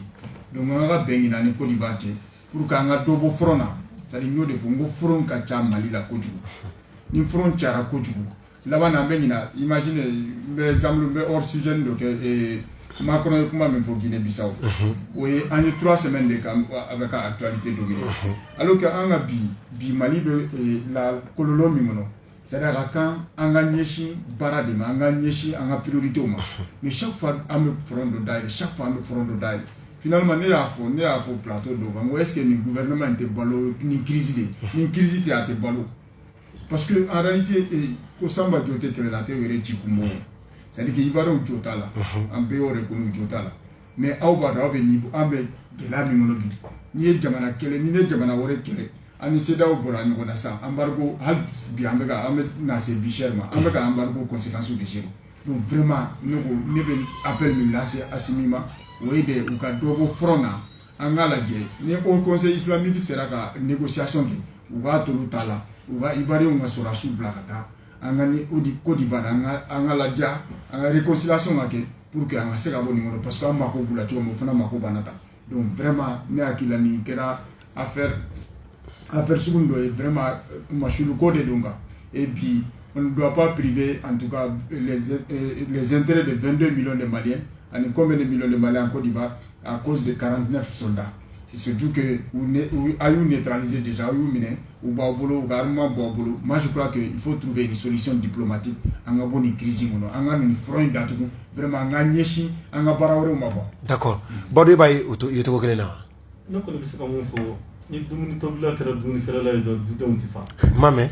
Donc on va benina ni Côte d'Ivoire pour qu'on a dobo frona, ça dit nous devons go front kacha Mali la Côte d'Ivoire. Ni front chara Côte d'Ivoire. Là-bas na benina, imaginez exemple hors sujet donc Macron comment même faut Guinée-Bissau. Oui, en 3 semaines de avec actualité dominée. Alors que on a bi Mali la kololo mimono. C'est-à-dire quand on a niéchi baradema, on a niéchi en priorité au mais chaque fois on me front de d'ail, chaque fois on me front de d'ail. Finalement ne a faux plateau d'eau. Est-ce que le gouvernement était ballot ni crise était à te ballot parce que en réalité ko samba jote que la théorie chikumo. C'est-à-dire qu'il va dans jota là, en béo reconnu jota là. Mais au bas de niveau ambe de la mimonobi. Ni jamana kele ni ne jamana wore kele. Ani seda o bora ni kona sa embargo hal bi ambega amet na se vichèrement ambega embargo conséquences de gérer donc vraiment ne be appel mi lancer asimima oide u ka dogo frona angala je ne au conseil islamique sera ka négociation ki u va to lutala u va ivari on sera sous blakata angani odi Côte d'Ivoire angala ja anga réconciliation make pour que anga sega boni ngono parce que amako bula to mo fana mako banata donc vraiment ne akila ni kera affaire secondo est vraiment comme je le code donc et puis on ne doit pas priver en tout cas les intérêts de 22 millions de Maliens et combien de millions de Maliens en Côte d'Ivoire à cause de 49 soldats et surtout que vous avez neutralisé déjà ou babolo ou garment babolo moi je crois qu'il faut trouver une solution diplomatique en a bonne crise en a une front d'atu vraiment en a nyeshi en a barawre ou mabo d'accord bodo bay yoto ko na donc le c'est comme faut ni dumuni tobla kera dumuni fere la do dum ti fa mame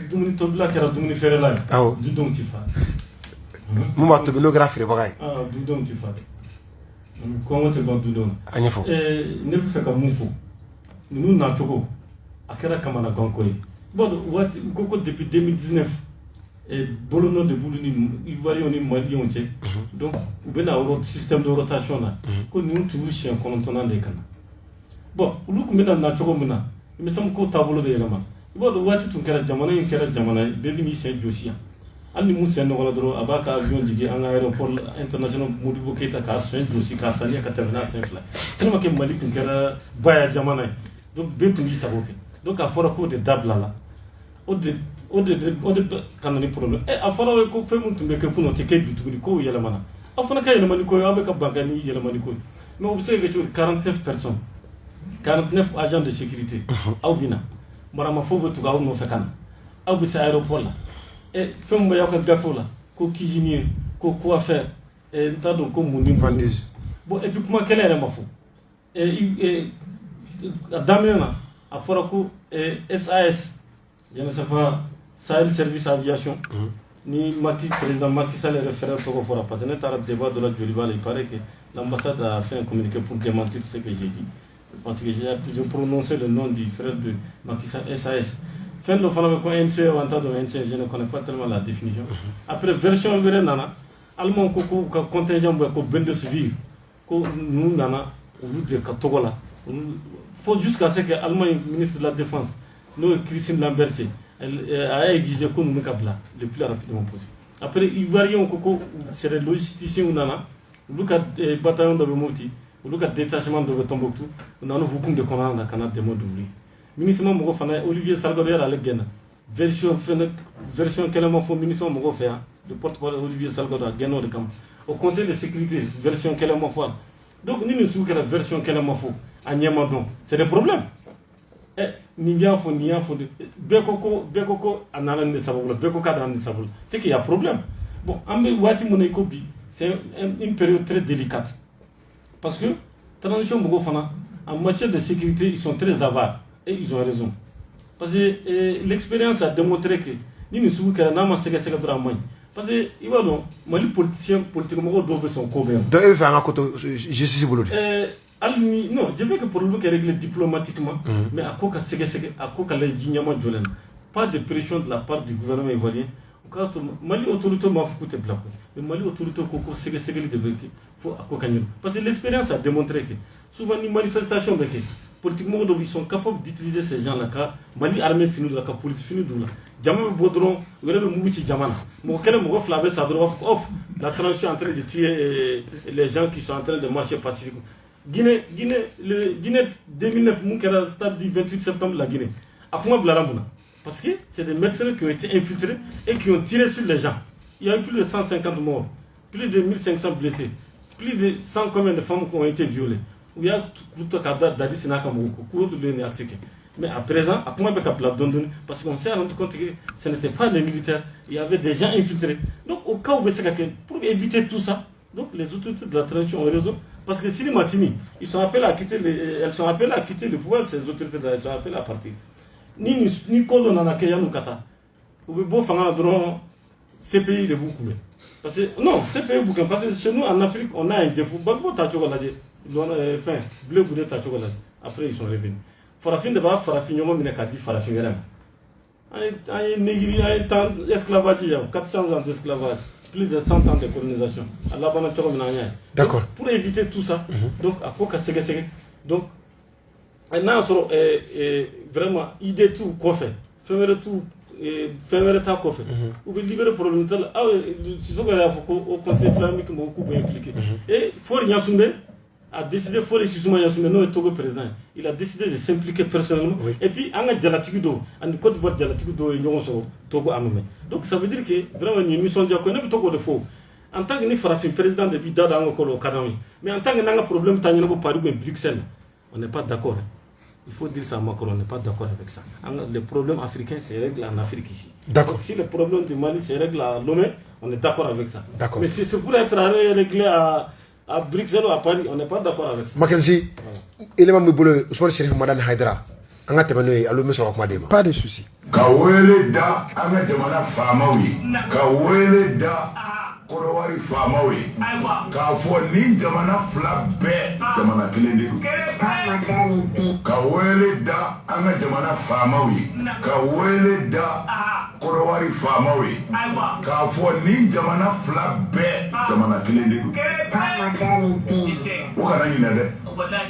dumuni tobla kera dumuni fere la aw du dum ti fa mu ma to bino grafire bagay du dum ti fa ko ngote ba du dum anyefo ne bu feka mu fo nous na toko akera kamana gonko bon what koko depuis 2019 et bolono de bouluni ivoirien ni malien on donc bena au système de rotation là ko nous toujours chien kontona de kana bon ulu kumina na choko muna me sam ko tabulo de yelama bon wati tun kera jamana in kera jamana be mi sen josia alni musen no wala dro abaka avion jigi en aéroport international Modibo Keita ka sen josi ka sania ka terminal sen fla tellement que malik tun kera baya jamana donc be tun isa boke donc a fora ko de dabla la o de kanani problème e a fora ko fe mun tumbe ke kuno te ke bitu ko yelamana a fona ka yelamani ko abaka bankani yelamani ko mais vous savez que 49 personnes 49 agents de sécurité au Bina marama fobo to gawo no fekana au bi sa aéroport là et femme ya ko gafo là ko cuisinier ko coiffeur et ta donc ko muni vendeuse bon et puis comment quelle est ma fo et damena a fora ko SAS je ne sais pas Sahel service aviation ni président Macky Sall est référent au fora parce que net arabe débat de la Joliba il paraît que l'ambassade a fait un communiqué pour démentir ce que j'ai dit parce que j'ai prononcé le nom du frère de Macky Sall SAS fin de fana ko NC wanta do NC je ne connais pas tellement la définition après version vrai nana allemand ko contingent ko bende civil ko nous nana au de Togola faut jusqu'à ce que allemand ministre de la défense nous Christine Lambertier elle a exigé qu'on nous kabla le plus rapidement possible après ivoirien ko c'est le logisticien ou nana look at bataillon de Moti look at détachement de Tombouctou on a beaucoup de connards dans Canada de mode ouvrier ministre mo fana Olivier Salgado la legena version kelema fo ministre mo faire le porte-parole Olivier Salgado geno de camp au conseil de sécurité version kelema fo donc ni nous sous que la version kelema fo à Niamadon c'est des problèmes ni bien fond ni bien fond bekoko analande sabula beko ka dans sabula c'est qu'il y a problème. Bon ambe wati moneko bi c'est une période très délicate parce que transition bogo fana en matière de sécurité ils sont très avares et ils ont raison parce que l'expérience a démontré que ni nous souku kala na ma sega dra moy parce que il va non mali politiquement do be son combien donc il fait un côté justice bolodi non, je veux que pour le moment régler diplomatiquement, mais à quoi les dignement jolen. Pas de pression de la part du gouvernement ivoirien. Mali autorité m'a fait blanc. Le Mali autorité koko ségue de béki. Faut à quoi gagner. Parce que l'expérience a démontré que souvent les manifestations béki, politiquement ils sont capables d'utiliser ces gens-là car Mali armée finit de la police finit de là. Jamais Bodron, vous avez mouti Jamana. Mon quel mot flabé ça doit off. La transition en train de tuer les gens qui sont en train de marcher pacifiquement. Guinée 2009, mon stade du 28 septembre, la Guinée. Parce que c'est des mercenaires qui ont été infiltrés et qui ont tiré sur les gens. Il y a eu plus de 150 morts, plus de 1500 blessés, plus de 100 combien de femmes qui ont été violées. Il y a tout mais à présent, parce qu'on s'est rendu compte que ce n'était pas les militaires, il y avait des gens infiltrés. Donc au cas où, pour éviter tout ça, donc les autorités de la transition ont raison. Parce que Sini Massini, elles sont appelées à quitter le pouvoir de ces autorités-là, elles sont appelées à partir. Ni Kodo Nanake Yanukata. Ou beau faire un CPI de Boukoumé. Parce que, non, CPI Boukoumé, parce que chez nous en Afrique, on a un défaut. Bagbo Tachokolade, enfin, bleu boudé Tachokolade. Après, ils sont revenus. Farafin de Baf, Farafin Yomo Minekadi, Farafin Garam. Un négri, un temps d'esclavage, 400 ans d'esclavage. Plus de 100 ans de colonisation. D'accord. Pour éviter tout ça, donc à quoi que donc maintenant vraiment idée tout qu'on fait, faire tout, faire ta qu'on fait. Ou bien libérer pour le temps. Ah oui, si on va au Conseil islamique beaucoup bien impliqué. Et faut rien soumettre. A décidé faut les Soumaya Soumeno et Togo président. Il a décidé de s'impliquer personnellement. Oui. Et puis en Dialatikido, en Côte d'Ivoire Dialatikido et Togo Amame. Donc ça veut dire que vraiment une mission de connaître Togo de faux. En tant que Farafin président de Bida dans le Colo Kanawi. Mais en tant que n'a problème Tanyanabo Paris et Bruxelles, on n'est pas d'accord. Il faut dire ça à Macron, on n'est pas d'accord avec ça. Le problème africain c'est réglé en Afrique ici. D'accord. Si le problème du Mali c'est réglé à Lomé, on est d'accord avec ça. D'accord. Mais si c'est pour être réglé à Bruxelles ou à Paris, on n'est pas d'accord avec ça. Mackenzie, il m'a mis Ousmane Chérif Madane Haïdra. Pas de souci. Kawele da anga jamana famawi. Kawele da korowari famawi. Ka fo ni jamana flabbe jamana kilende. Kawele da anga jamana famawi. Kawele da korowari famawi. Ka fo ni jamana flabbe jamana kilende. Wakana nyina de.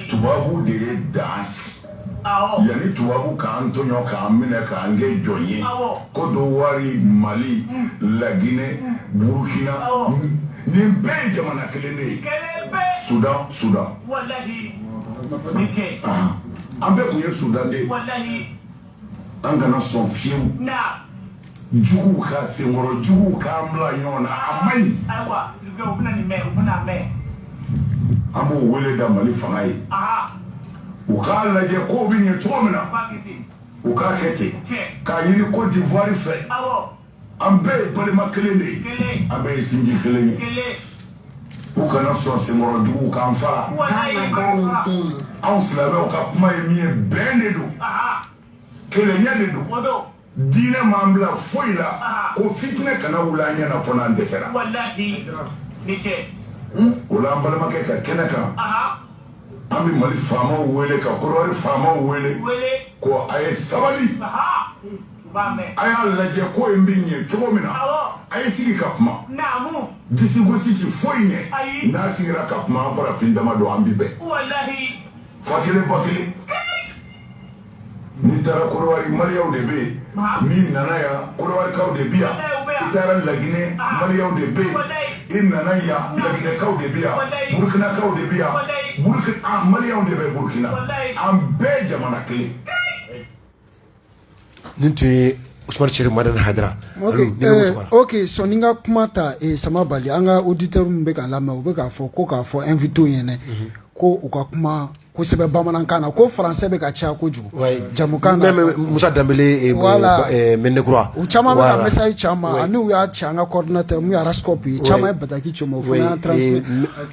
Tubabu de dance. Yani tubabu ka Antonio ka amina ka ange jonye kodo wari Mali la Guinée Burkina ni be jamana kelene Sudan wallahi nite ambe ko Sudan de wallahi angana son fiu na jugu ka semoro jugu ka amla nyona amai awa silbe obuna ni me obuna me amo wele da Mali fangai ukala laje ko binye tomina ukakete ka yiri Côte d'Ivoire fait ambe bari makelene ambe sinji kelene ukana so se moro du ukamfa on se lave o kapma emi benedo kelene do dine mambla foila ko fitne kana ulanya na fona ndefera wallahi niche ulambala makeka kenaka Ami Mali fama wele ka korori fama wele ko ay sabali ay laje ko mbinye chomina ay sigi kapma namu disi gositi foyne na sigira kapma fara findama do ambibe wallahi fakile bakile ni tara korori Mariyaw de be min nana ya korori kaw de biya itara lagine Mariyaw de be in nana ya lagine kaw de biya Burkina kaw de biya Burkina Mariyaw de be Burkina am be jamana kele nintu Ousmane Chérif Madane Haïdra. Ok, soninga kumata sama bali anga auditeur mbeka lama ubeka fo ko ka fo invito yene ko ukakuma ko sebe bamanankan na ko français be ka caya kojugu jamukan na même Moussa Dembélé et Mendekura u caman bɛ ka message caman ani u y'a ci an ka coordinateur mu y'a scope caman ye bataki ci o fana y'a transmet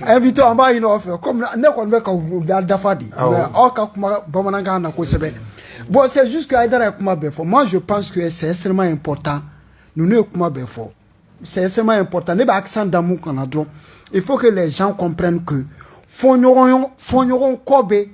invité an b'a ɲini aw fɛ comme ne kɔni bɛ ka u dafa di mais aw ka kuma bamanankan na kosɛbɛ bon c'est juste que Aïdara ye kuma bɛɛ fɔ moi je pense que c'est extrêmement important ninnu ye kuma bɛɛ fɔ c'est extrêmement important ne bɛ accent da mun kan na dɔrɔn il faut que les gens comprennent que fɔɲɔgɔn kɔ bɛ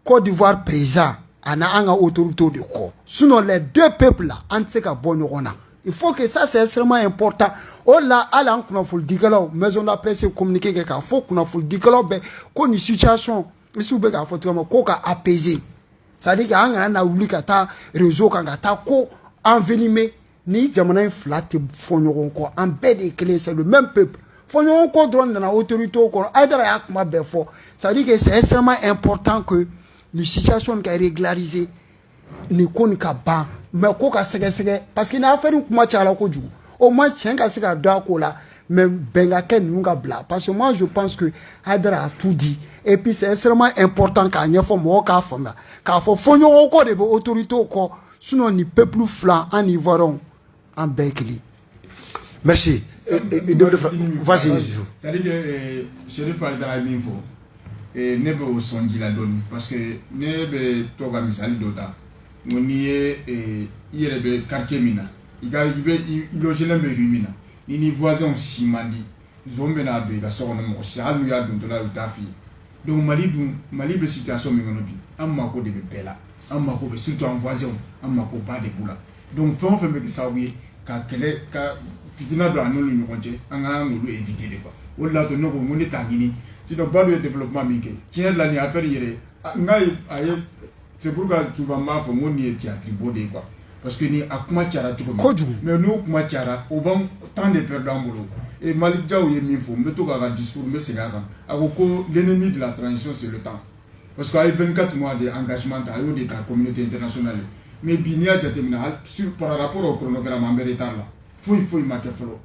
Côte d'Ivoire président ana an ka autorité de kɔ sinon les deux peuples là an tɛ se ka bɔ ɲɔgɔn na il faut que ça c'est extrêmement important o la hali an kunnafolidikɛlaw maison de la presse communiqué kɛ k'a fɔ kunnafolidikɛlaw bɛɛ ko nin situation isuw bɛ k'a fɔ cogoya min ko ka apaiser c'est à dire que an kana na wuli ka taa réseau kan ka taa ko envenimer ni jamana in fila tɛ fɔ ɲɔgɔn kɔ an bɛɛ de ye kelen c'est le même peuple fɔ ɲɔgɔn kɔ dɔrɔn nana autorité kɔnɔ Aïdara y'a kuma bɛɛ fɔ c'est à dire que c'est extrêmement important que ni situation ka régulariser ni ko ni ka ban mais ko ka sɛgɛsɛgɛ parce que ni affaire in kuma cayala kojugu au moins tiɲɛ ka se ka dɔn a ko la mais bɛn ka kɛ ninnu ka bila parce que moi je pense que Aïdara a tout dit et puis c'est extrêmement important k'a ɲɛfɔ mɔgɔw k'a faamuya k'a fɔ fɔɲɔgɔn kɔ de bɛ autorité kɔ sinon ni peuple fila an ivoirien an bɛɛ ye kelen. Merci. Vas-y. C'est-à-dire que Chérif Aïdara ye min fɔ ne bɛ o sɔnji la dɔɔni parce que ne bɛ to ka misali dɔ ta n ko n'i ye i yɛrɛ bɛ quartier min na i logelen bɛ rue min na ni ni voisins si man di zon bɛ n'a don i ka so kɔnɔ mɔgɔ si hali n'u y'a don tɔ la u t'a f'i ye donc Mali bɛ situation min kɔnɔ bi an mako de bɛ bɛɛ la an mako bɛ surtout an voisins an mako ba de b'u la donc fɛn o fɛn bɛ kɛ sababu ye ka kɛlɛ ka fitina don an n'olu ɲɔgɔn cɛ an ka olu éviter de quoi o de la to ne ko n ko ne t'a ɲini sinon ba dɔ ye développement min kɛ tiɲɛ la nin affaire yɛrɛ n k'a ye a ye c'est pour que souvent n b'a fɔ n ko nin ye théâtre beau de ye quoi parce que ni a kuma cayara cogo min mais n'o kuma cayara o b'an temps de perdre an bolo et Malick Diaw ye min fɔ n bɛ to k'a ka discours n bɛ segin a kan a ko ko l'ennemi de la transition c'est le temps parce que a ye 24 mois de engagement ta a y'o de ta communauté internationale mais bi n'i y'a jateminɛ par rapport au chronogramme an bɛ retard la foyi ma kɛ fɔlɔ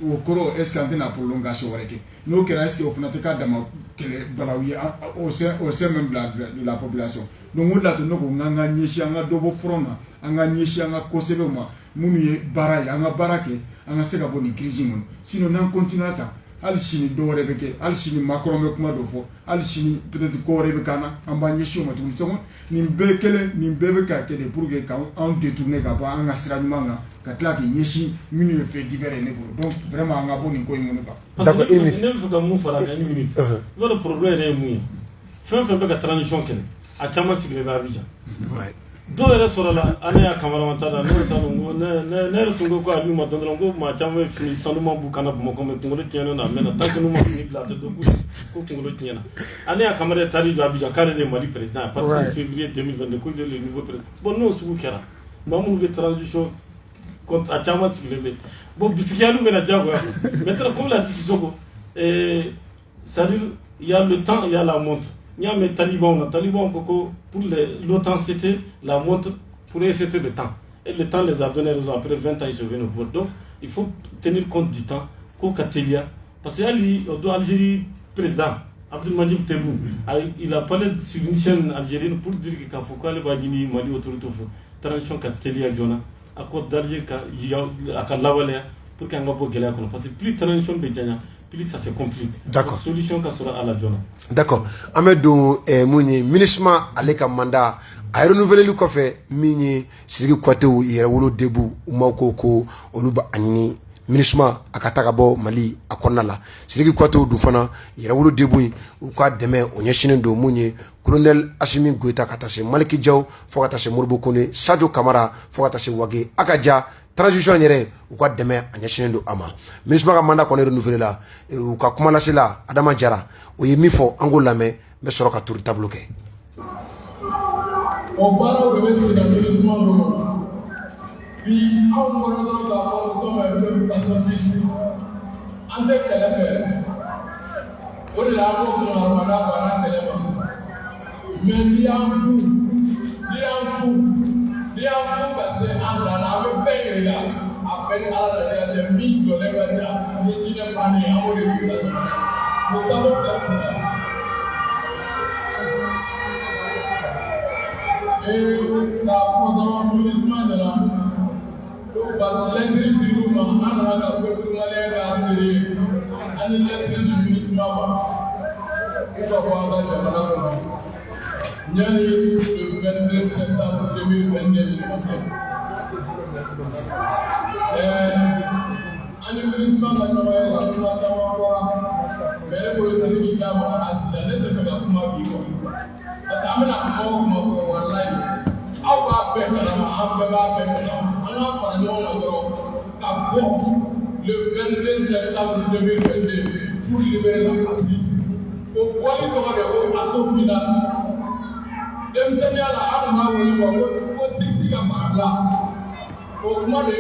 o kɔrɔ est ce que an tɛna prolongation wɛrɛ kɛ n'o kɛra est ce que o fana tɛ k'a dama kɛlɛ balawu ye au sein même de la population donc o de la to ne ko n k'an ka ɲɛsin an ka dɔ bɔ front na an ka ɲɛsin an ka kɔsɛbɛw ma minnu ye baara ye an ka baara kɛ an ka se ka bɔ nin crise in kɔnɔ sinon n'an continue ta hali sini dɔ wɛrɛ bɛ kɛ hali sini Macron bɛ kuma dɔ fɔ hali sini peut-être ko wɛrɛ bɛ k'an na an b'an ɲɛsin o ma tuguni sɔgɔ nin bɛɛ kelen nin bɛɛ bɛ ka kɛ de pour que k'anw détourner ka bɔ an ka sira ɲuman kan ka tila k'i ɲɛsin minnu ye fait divers ye ne bolo donc vraiment an ka bɔ nin ko in kɔnɔ quoi. D'accord, une minute. Ne bɛ fɛ ka mun fara kan une minute. I b'a dɔn problème yɛrɛ ye mun ye fɛn fɛn bɛ ka transition kɛlɛ a caman sigilen bɛ Abidjan. dɔw yɛrɛ sɔrɔla ale y'a caméraman ta la ne yɛrɛ t'a dɔn ko ne yɛrɛ tun ko ko a n'u ma dɔn dɔrɔn ko maa caman bɛ fini sanuman b'u kana Bamakɔ mais kunkolo tiɲɛnen na a mɛnna tant que n'u ma fini bila a tɛ dɔn ko kunkolo tiɲɛna ale y'a caméra taali jɔ Abidjan k'ale de ye Mali président à partir de février 2022 ko il est le nouveau président bon n'o sugu kɛra maa minnu bɛ transition contre a caman sigilen bɛ bon bisikiyaliw bɛna diyagoya maintenant comme l'a dit Sissoko c'est-à-dire il y a le temps il y a la montre. Il y a mes talibans pour l'OTAN c'était la montre, pour eux c'était le temps. Et le temps les a donné raison, après 20 ans ils sont venus au pouvoir. Donc il faut tenir compte du temps, Katelia, parce qu'il y a l'Algérie président, Abdelmadjid Tebboune, il a parlé sur une chaîne algérienne pour dire qu'il faut qu'elle va gagner Mali autour de tout. Transition Katelia Jona, à côté d'Algérie, à Kalawalea, pour qu'il y ait un peu de parce que plus transition de Djana, plus ça se complique. D'accord. Solution qui sera à la zone. D'accord. Amadou Mouni, ministre avec un mandat a renouvelé le café mini Sidi Kwatou Yerwolo Debu Umakoko Oluba Anini ministre Akatakabo Mali Akonala Sidi Kwatou Dufana Yerwolo Debu Uka Deme Onyeshine do Mouni Colonel Assimi Goïta Katase Maliki Diaw Fokatase Morbo Kone Sadio Kamara Fokatase Wage Akaja transition yɛrɛ u ka dɛmɛ a ɲɛsinnen don a ma ministre ka mandat kɔni renouvelé la u ka kuma lase la Adama Jara o ye min fɔ an k'o lamɛn n bɛ sɔrɔ ka tour table kɛ. O baaraw de bɛ sigi ka ministre bolo bi anw kɔnɔ dɔrɔn k'a fɔ nous sommes un peuple patriotique an tɛ kɛlɛ fɛ o de la an ko sɔrɔ armada banna kɛlɛ ma mais n'i y'an fu parce que an nana an bɛ fɛn yɛrɛ la a bɛɛ ni ala de cɛ min jɔlen bɛ ja ni jinɛ banni an b'o de k'u la nous avons fait Le 22 septembre 2022 pour libérer la partie. Au point de vue à son final, au mois de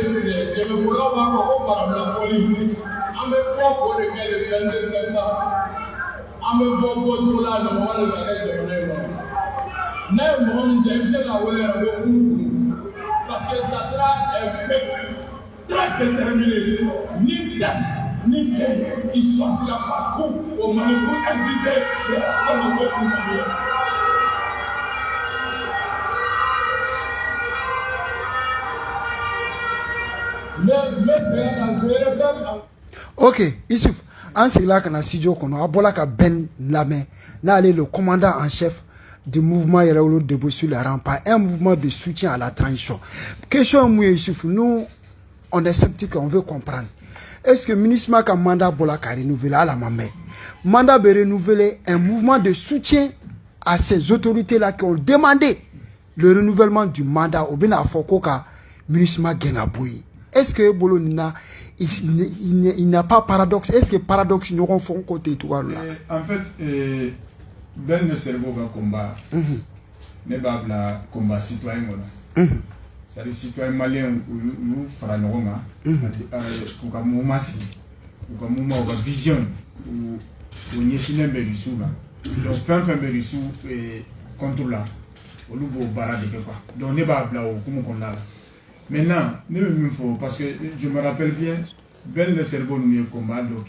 parce que ça sera un fait très déterminé, ni date, ni quel qui sortira partout au moment où exister comme un peuple malien. Ok, Issouf, en c'est là qu'on a studio qu'on a Bolaka Ben Lamé, n'allez le commandant en chef du mouvement Yeraoulou debout sur les remparts, un mouvement de soutien à la transition. Question moi Issouf, nous on est sceptique, on veut comprendre. Est-ce que le ministre a un mandat Bolaka renouvelé à la mamie? Mandat de renouveler un mouvement de soutien à ces autorités-là qui ont demandé le renouvellement du mandat au Bénin Fokoka, ministre Genaboui. Est-ce que Bolonina, il n'y a pas paradoxe? Est-ce que paradoxe nous refont côté toi là? En fait, ben le cerveau va combat, ne va pas combat citoyen c'est les citoyens maliens ou faranonga, ou comme mouvement, ou comme mouvement, ou vision, ou nyeshine berisou là. Donc fin berisou et contre là, au loup au barade quoi. Donc ne va pas comme on a là. Maintenant, il faut, parce que je me rappelle bien, ben le cerveau nous combat, donc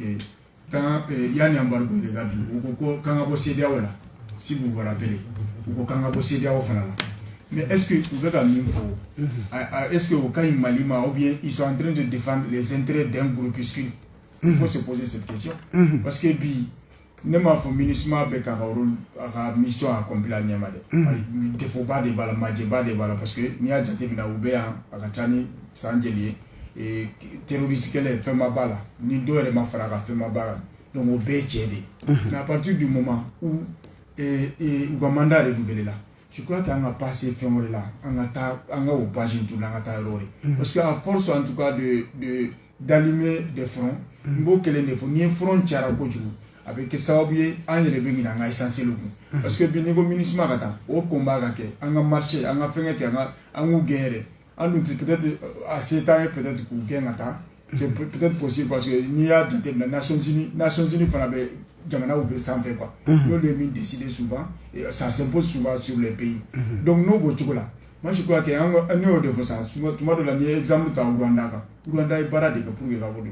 quand il y a un embargo de Gabi, ou quand on a cédé là, si vous vous rappelez, ou quand on a cédé au final. Mais est-ce que vous avez un info? Est-ce que au cas Malima, ou bien ils sont en train de défendre les intérêts d'un groupuscule? Il faut se poser cette question. Parce que ne m'a fait ministre avec la mission accomplie à Niamade. Il ne faut pas de balles, parce que n'y a déjà une oubéa à Kachani, Sangeli, et terroriste qu'elle fait ma balle, ni deux et ma frère a fait ma balle. Donc au béchédé. Mais à partir du moment où le mandat est renouvelé là, je crois qu'on a passé fin là, on a au page tout là, parce qu'à force en tout cas d'allumer des fronts, ni un front tiara avec que ça oublié en revenu dans essentiel parce que bien le ministre Magata au combat on a marché on a fait on a guerre on peut-être à 7 ans peut-être qu'on gagne c'est peut-être possible parce que n'y a des Nations Unies font la jamana ou sans faire quoi nous les mis décider souvent et ça s'impose souvent sur les pays donc nous go là moi je crois que un de ça souvent tout le monde exemple dans Rwanda est barade pour les avoir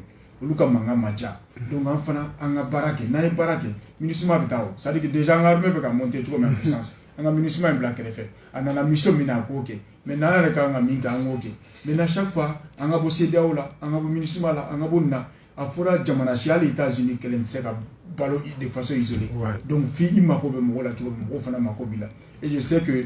Luka manga macha donc enfin on a baraké na baraké ministre mabitao ça dit que déjà en armée peut monter tout comme puissance on a ministre en black refait on a la mission mina OK mais na le ka minga OK mais à chaque fois on a bossé là on a ministre là on a bonna a fora jamana chez les États-Unis que l'on sait balo de façon isolée donc fi imako be mo la tout mo fana mako bila et je sais que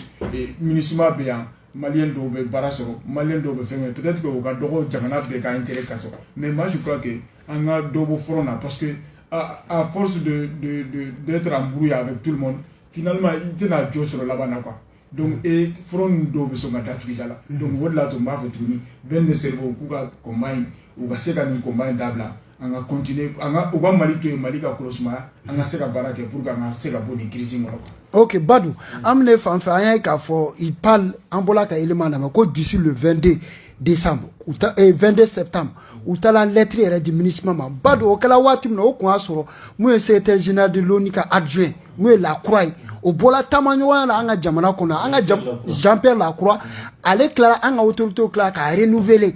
ministre mabia Malien dobe barasoro Malien dobe fait peut-être que au cas dogo jamana be ka intérêt kaso mais moi je crois que on a dobo frona parce que à force d'être embrouillé avec tout le monde finalement il était à Dieu sur là-bas quoi donc et front dobe so ngata tuidala donc wodla to mba fotuni ben le cerveau kuga combine ou va se gagner combine dabla on va continuer on va au Mali to Mali ka kolosma on a se ka barake pour que on se ka bonne crise ngolo. Ok, Badou, amne fanfaya kafo, il parle en bolaka élément na ko d'ici le 22 décembre ou 22 septembre ou la lettre du ministre maman Badou okala watum na ko asoro mu secrétaire général de l'ONICA adjoint mu la croix au bola tamanyo wana anga jamana kona anga Jean-Pierre Lacroix allait clara anga autorité clara ka renouveler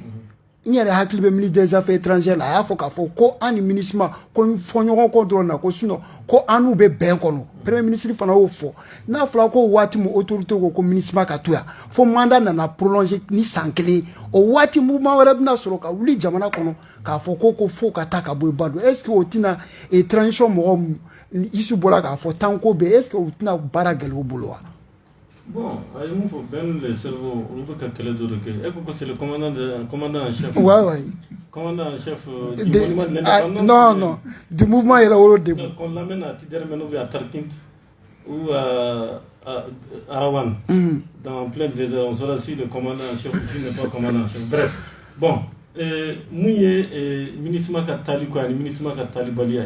n yɛrɛ hakili bɛ ministre des affaires étrangères la a y'a fɔ k'a fɔ ko an ni MINUSMA ko fɔɲɔgɔn kɔ dɔrɔn na ko sinon ko an n'u bɛ bɛn kɔnɔ premier ministre fana y'o fɔ n'a fɔra ko waati min autorité ko MINUSMA ka to yan fo mandat nana prolonger ni san 1 o waati mouvement wɛrɛ bɛna sɔrɔ ka wuli jamana kɔnɔ k'a fɔ ko fo ka taa ka bɔ yen ba don est ce que o tɛna transition mɔgɔ Isu bɔra k'a fɔ tanko bɛ est ce que o tɛna baara gɛlɛya u bolo wa. Bon, a ye mun fɔ Ben le cerveau olu bɛ ka kɛlɛ dɔ de kɛ e ko que c'est le commandant en chef. Ouais. Commandant en chef du mouvement de l'indépendance. Non, du mouvement yɛrɛ wolo de. Qu'on l'amène à Tidermen ou à Tarkint ou à Arawan. Dans plein désert, on saura si le commandant en chef aussi n'est pas commandant en chef. Bref, bon, mun ye MINUSMA ka taali quoi ni MINUSMA ka taali baliya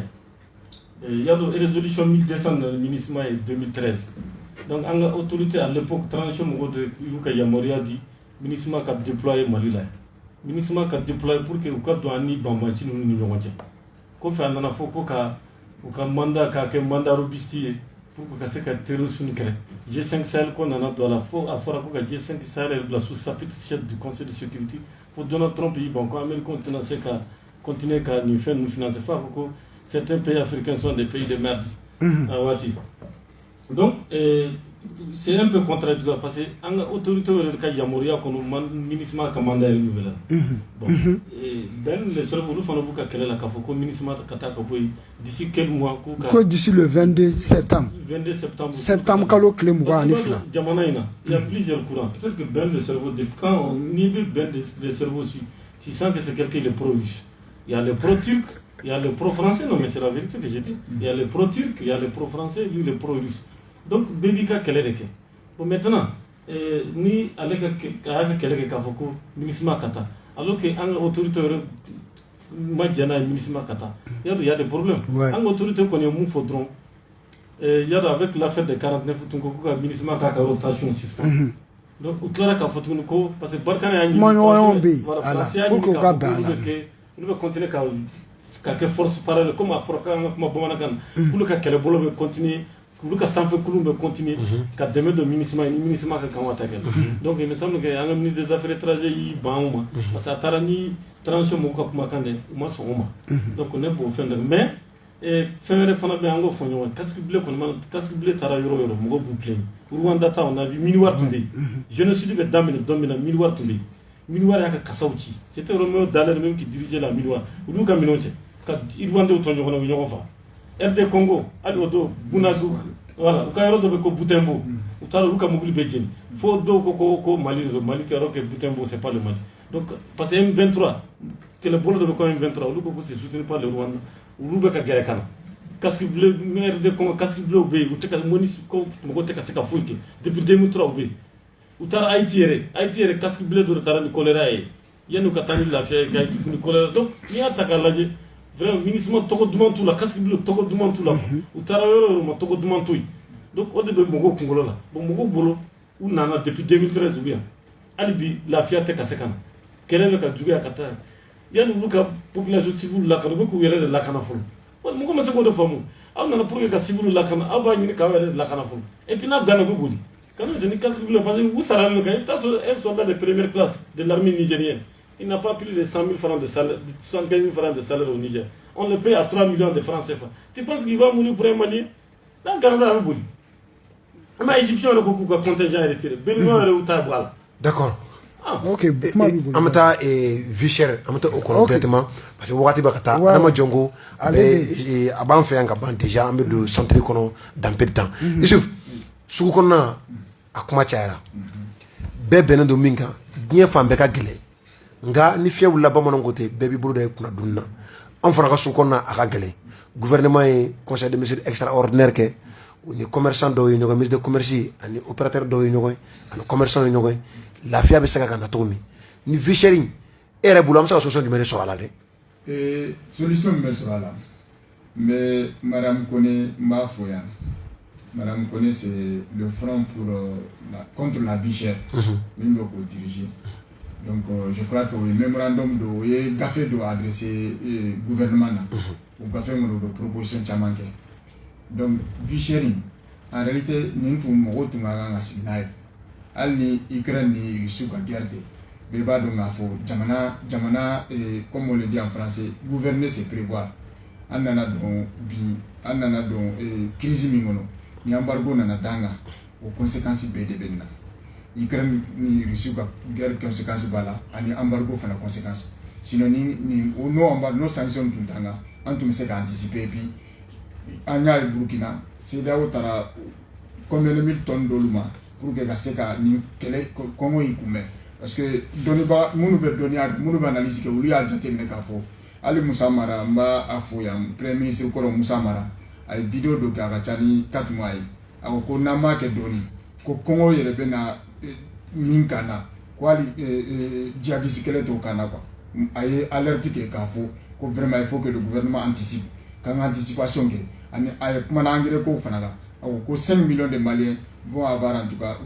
il y a une résolution 1200 dans le MINUSMA en 2013. Donc, en autorité à l'époque, transition de Yuka Yamoria dit, MINUSMA a déployé Mali là. MINUSMA a déployé pour que le douani Bambachi nous n'y avons pas. Qu'on fait un enfant qu'un mandat robustier pour que ce soit terrorisme nucléaire. G5 Sahel qu'on en a dans la fois à fora que G5 Sahel la sous-chapitre chef du Conseil de sécurité. Faut Donald Trump y bon quand Amérique continue qu'à nous faire nous financer pas que certains pays africains sont des pays de merde. Donc, c'est un peu contradictoire parce que l'autorité de Yamoria, quand MINUSMA a commandé à renouveler. Bon, Ben, le seul voulu faire un quelle est la CAFOCO, MINUSMA d'ici quel mois? D'ici le 22 septembre. 22 septembre. Septembre, quand le clé mouva en Ifla. Il y a plusieurs courants. Peut-être que Ben, le cerveau, quand on niveau Ben, le cerveau aussi, tu sens que c'est quelqu'un de pro-russe. Il y a le pro-turc. Il y a le pro-français, non mais c'est la vérité que j'ai dit. Il y a le pro-turc, il y a le pro-français, lui le pro-russe. Donc, Bébika, quel est le cas? Bon, maintenant, ni avec quelqu'un Kafoko, MINUSMA Kata. Alors qu'en autorité, Madjana et MINUSMA Kata, il y a des problèmes. En autorité, qu'on est mou faudron. Il y a avec l'affaire de 49, MINUSMA Kata, rotation 6 points. Donc, au clair, Kafotunko, parce que Barkana a une nous va continuer à force parallèle comme à Froka, comme à Bomanagan. Pour le cas que le bolo va continuer, pour le cas sans fait Koulou va continuer, qu'à demain de MINUSMA qui va attaquer. Donc il me semble qu'il y a un ministre des Affaires étrangères, il Bauma, parce que Tarani, transition Moka Pumakande, moi son Oma. Donc on est pour faire mais, faire fana bien en fond, casque bleu Tarayoro, Mogo Bouplé. Rwanda, on a vu Minuar tomber. Je ne suis pas damé, Minuar tomber. Minuar a Kassauchi. C'était Roméo Dallaire même qui dirigeait la Minuar. Ou Luka Minonche. Quand il vendait au Tonyo, on a RD Congo, Aliodo, Bunadou, voilà, au Cairo de Beko Boutembo, au Taro Luka Mobile Bédjen. Faut do Koko Mali, Mali Taro que Boutembo, c'est pas le Mali. Donc, parce que M23, que le bolo de Beko M23, ou Luka c'est soutenu par le Rwanda, ou Luka Garekana. Casque bleu, RD Congo, casque bleu au B, ou Teka Monis, Mogo Teka Seka Fouike, depuis 2003 au B. Ou Tara Haïti, casque bleu de Tara de choléra. Il y a nous Katani la fière Haïti pour le choléra. Donc, il y a Takalaje. Vraiment, MINUSMA Togo Dumantou la, casque bleu Togo Dumantou la, ou Tarawero, Togo Dumantou. Donc, au début, Mogo Congolo là. Bon, Mogo Bolo, ou Nana, depuis 2013 ou bien. Alibi, la fiat Tekasekana. Quel est le cas du gars à Qatar? Il y a une population civile là, quand on est de la Canafol. Mogo me seconde femme. On a pour que civil la Cana, Abba, il y a de la Canafol. Et puis, là, Gana Bouli. Quand on est casque bleu, parce que vous savez, un soldat de première classe de l'armée nigérienne. Il n'a pas plus de 100 000 francs de salaire, 75 000 francs de salaire au Niger. On le paye à 3 millions de francs CFA. Tu penses qu'il va mourir pour un Malien? Dans le Canada, il va mourir. Mais l'Égyptien, il a un contingent retiré. D'accord. Ok, amata Vichère, amata Okolo directement. Parce que Wakati Bakata, Adama Djongo, Aban fait un gaban déjà, mais le centre dans peu de temps. Youssouf, Soukona, Akuma Tchaira, Bébé Dominga, bien femme Beka Gile. Nga ni fiya wula bamanan gote bɛɛ b'i bolo da i kunna dunna an fana ka su kɔnɔna a ka gɛlɛn gouvernement ye conseil de ministre extraordinaire kɛ u ni commerçant dɔw ye ɲɔgɔn ministre de commerce ani opérateur dɔw ye ɲɔgɔn ani commerçant ye ɲɔgɔn lafiya bɛ se ka na cogo min ni vie chère e yɛrɛ bolo an bɛ se ka solution jumɛn de sɔrɔ a la dɛ solution min bɛ sɔrɔ a la mais Madame Koné n b'a fɔ yan Madame Koné c'est le front pour contre la vie chère min bɛ k'o diriger. Donc je crois que le mémorandum de café doit adresser au gouvernement ou café de proposition chamanke. Donc vie chère en réalité nous tout mogo tout nganga signal al ni Ukraine ni Russie ka guerre beba do ngafo jamana comme on le dit en français, gouverner c'est prévoir. Anana don crise mingono ni embargo nana danga aux conséquences bede benna. Ukraine ni Russie ka guerre conséquences bala ani embargo fana conséquences. Sinon ni no embargo no sanction tuntanga antum se ka anticiper puis anya Burkina c'est là où tara combien de mille tonnes d'oluma pour que se ka ni kele Congo ikume parce que doniba munu be donia munu be analyse ke uli al jate ne ka fo Ali Moussa Mara mba afo ya premier ministre ko Moussa Mara ay vidéo do ka chani 4 mois ako ko nama ke doni ko Congo yele be na minkana kwali djihadiste kele to kana quoi ay alerte ke ka fo ko vraiment il faut que le gouvernement anticipe quand anticipation ke ani ay kuma na ngire ko fanaka ako ko 5 millions de Maliens vont avoir en tout cas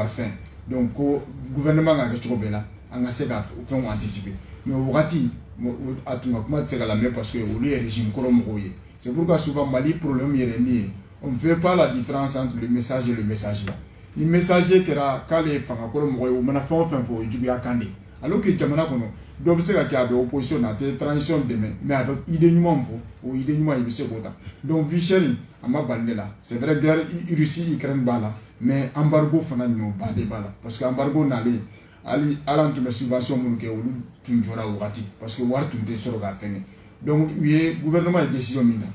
faim donc ko gouvernement nga ke chobela anga se ka fon anticiper mais wakati atuma kuma c'est la même parce que au lieu régime koromoye c'est pourquoi souvent Mali problème yéremi on ne fait pas la différence entre le message et le messager. Le messager qui era kale fanga koromoye o mana fon fo jubi akande alors que jamana kono do se ka ka opposition na transition demain mais avec idée nyuma mfo ou idée nyuma yebise kota donc vichel ama bandela c'est vrai guerre Russie Ukraine bala mais embargo fana no bade bala parce que embargo nale ali alantume subvention mun ke olu tunjora wakati parce que war tunte soro ga fene donc oui gouvernement a décision minda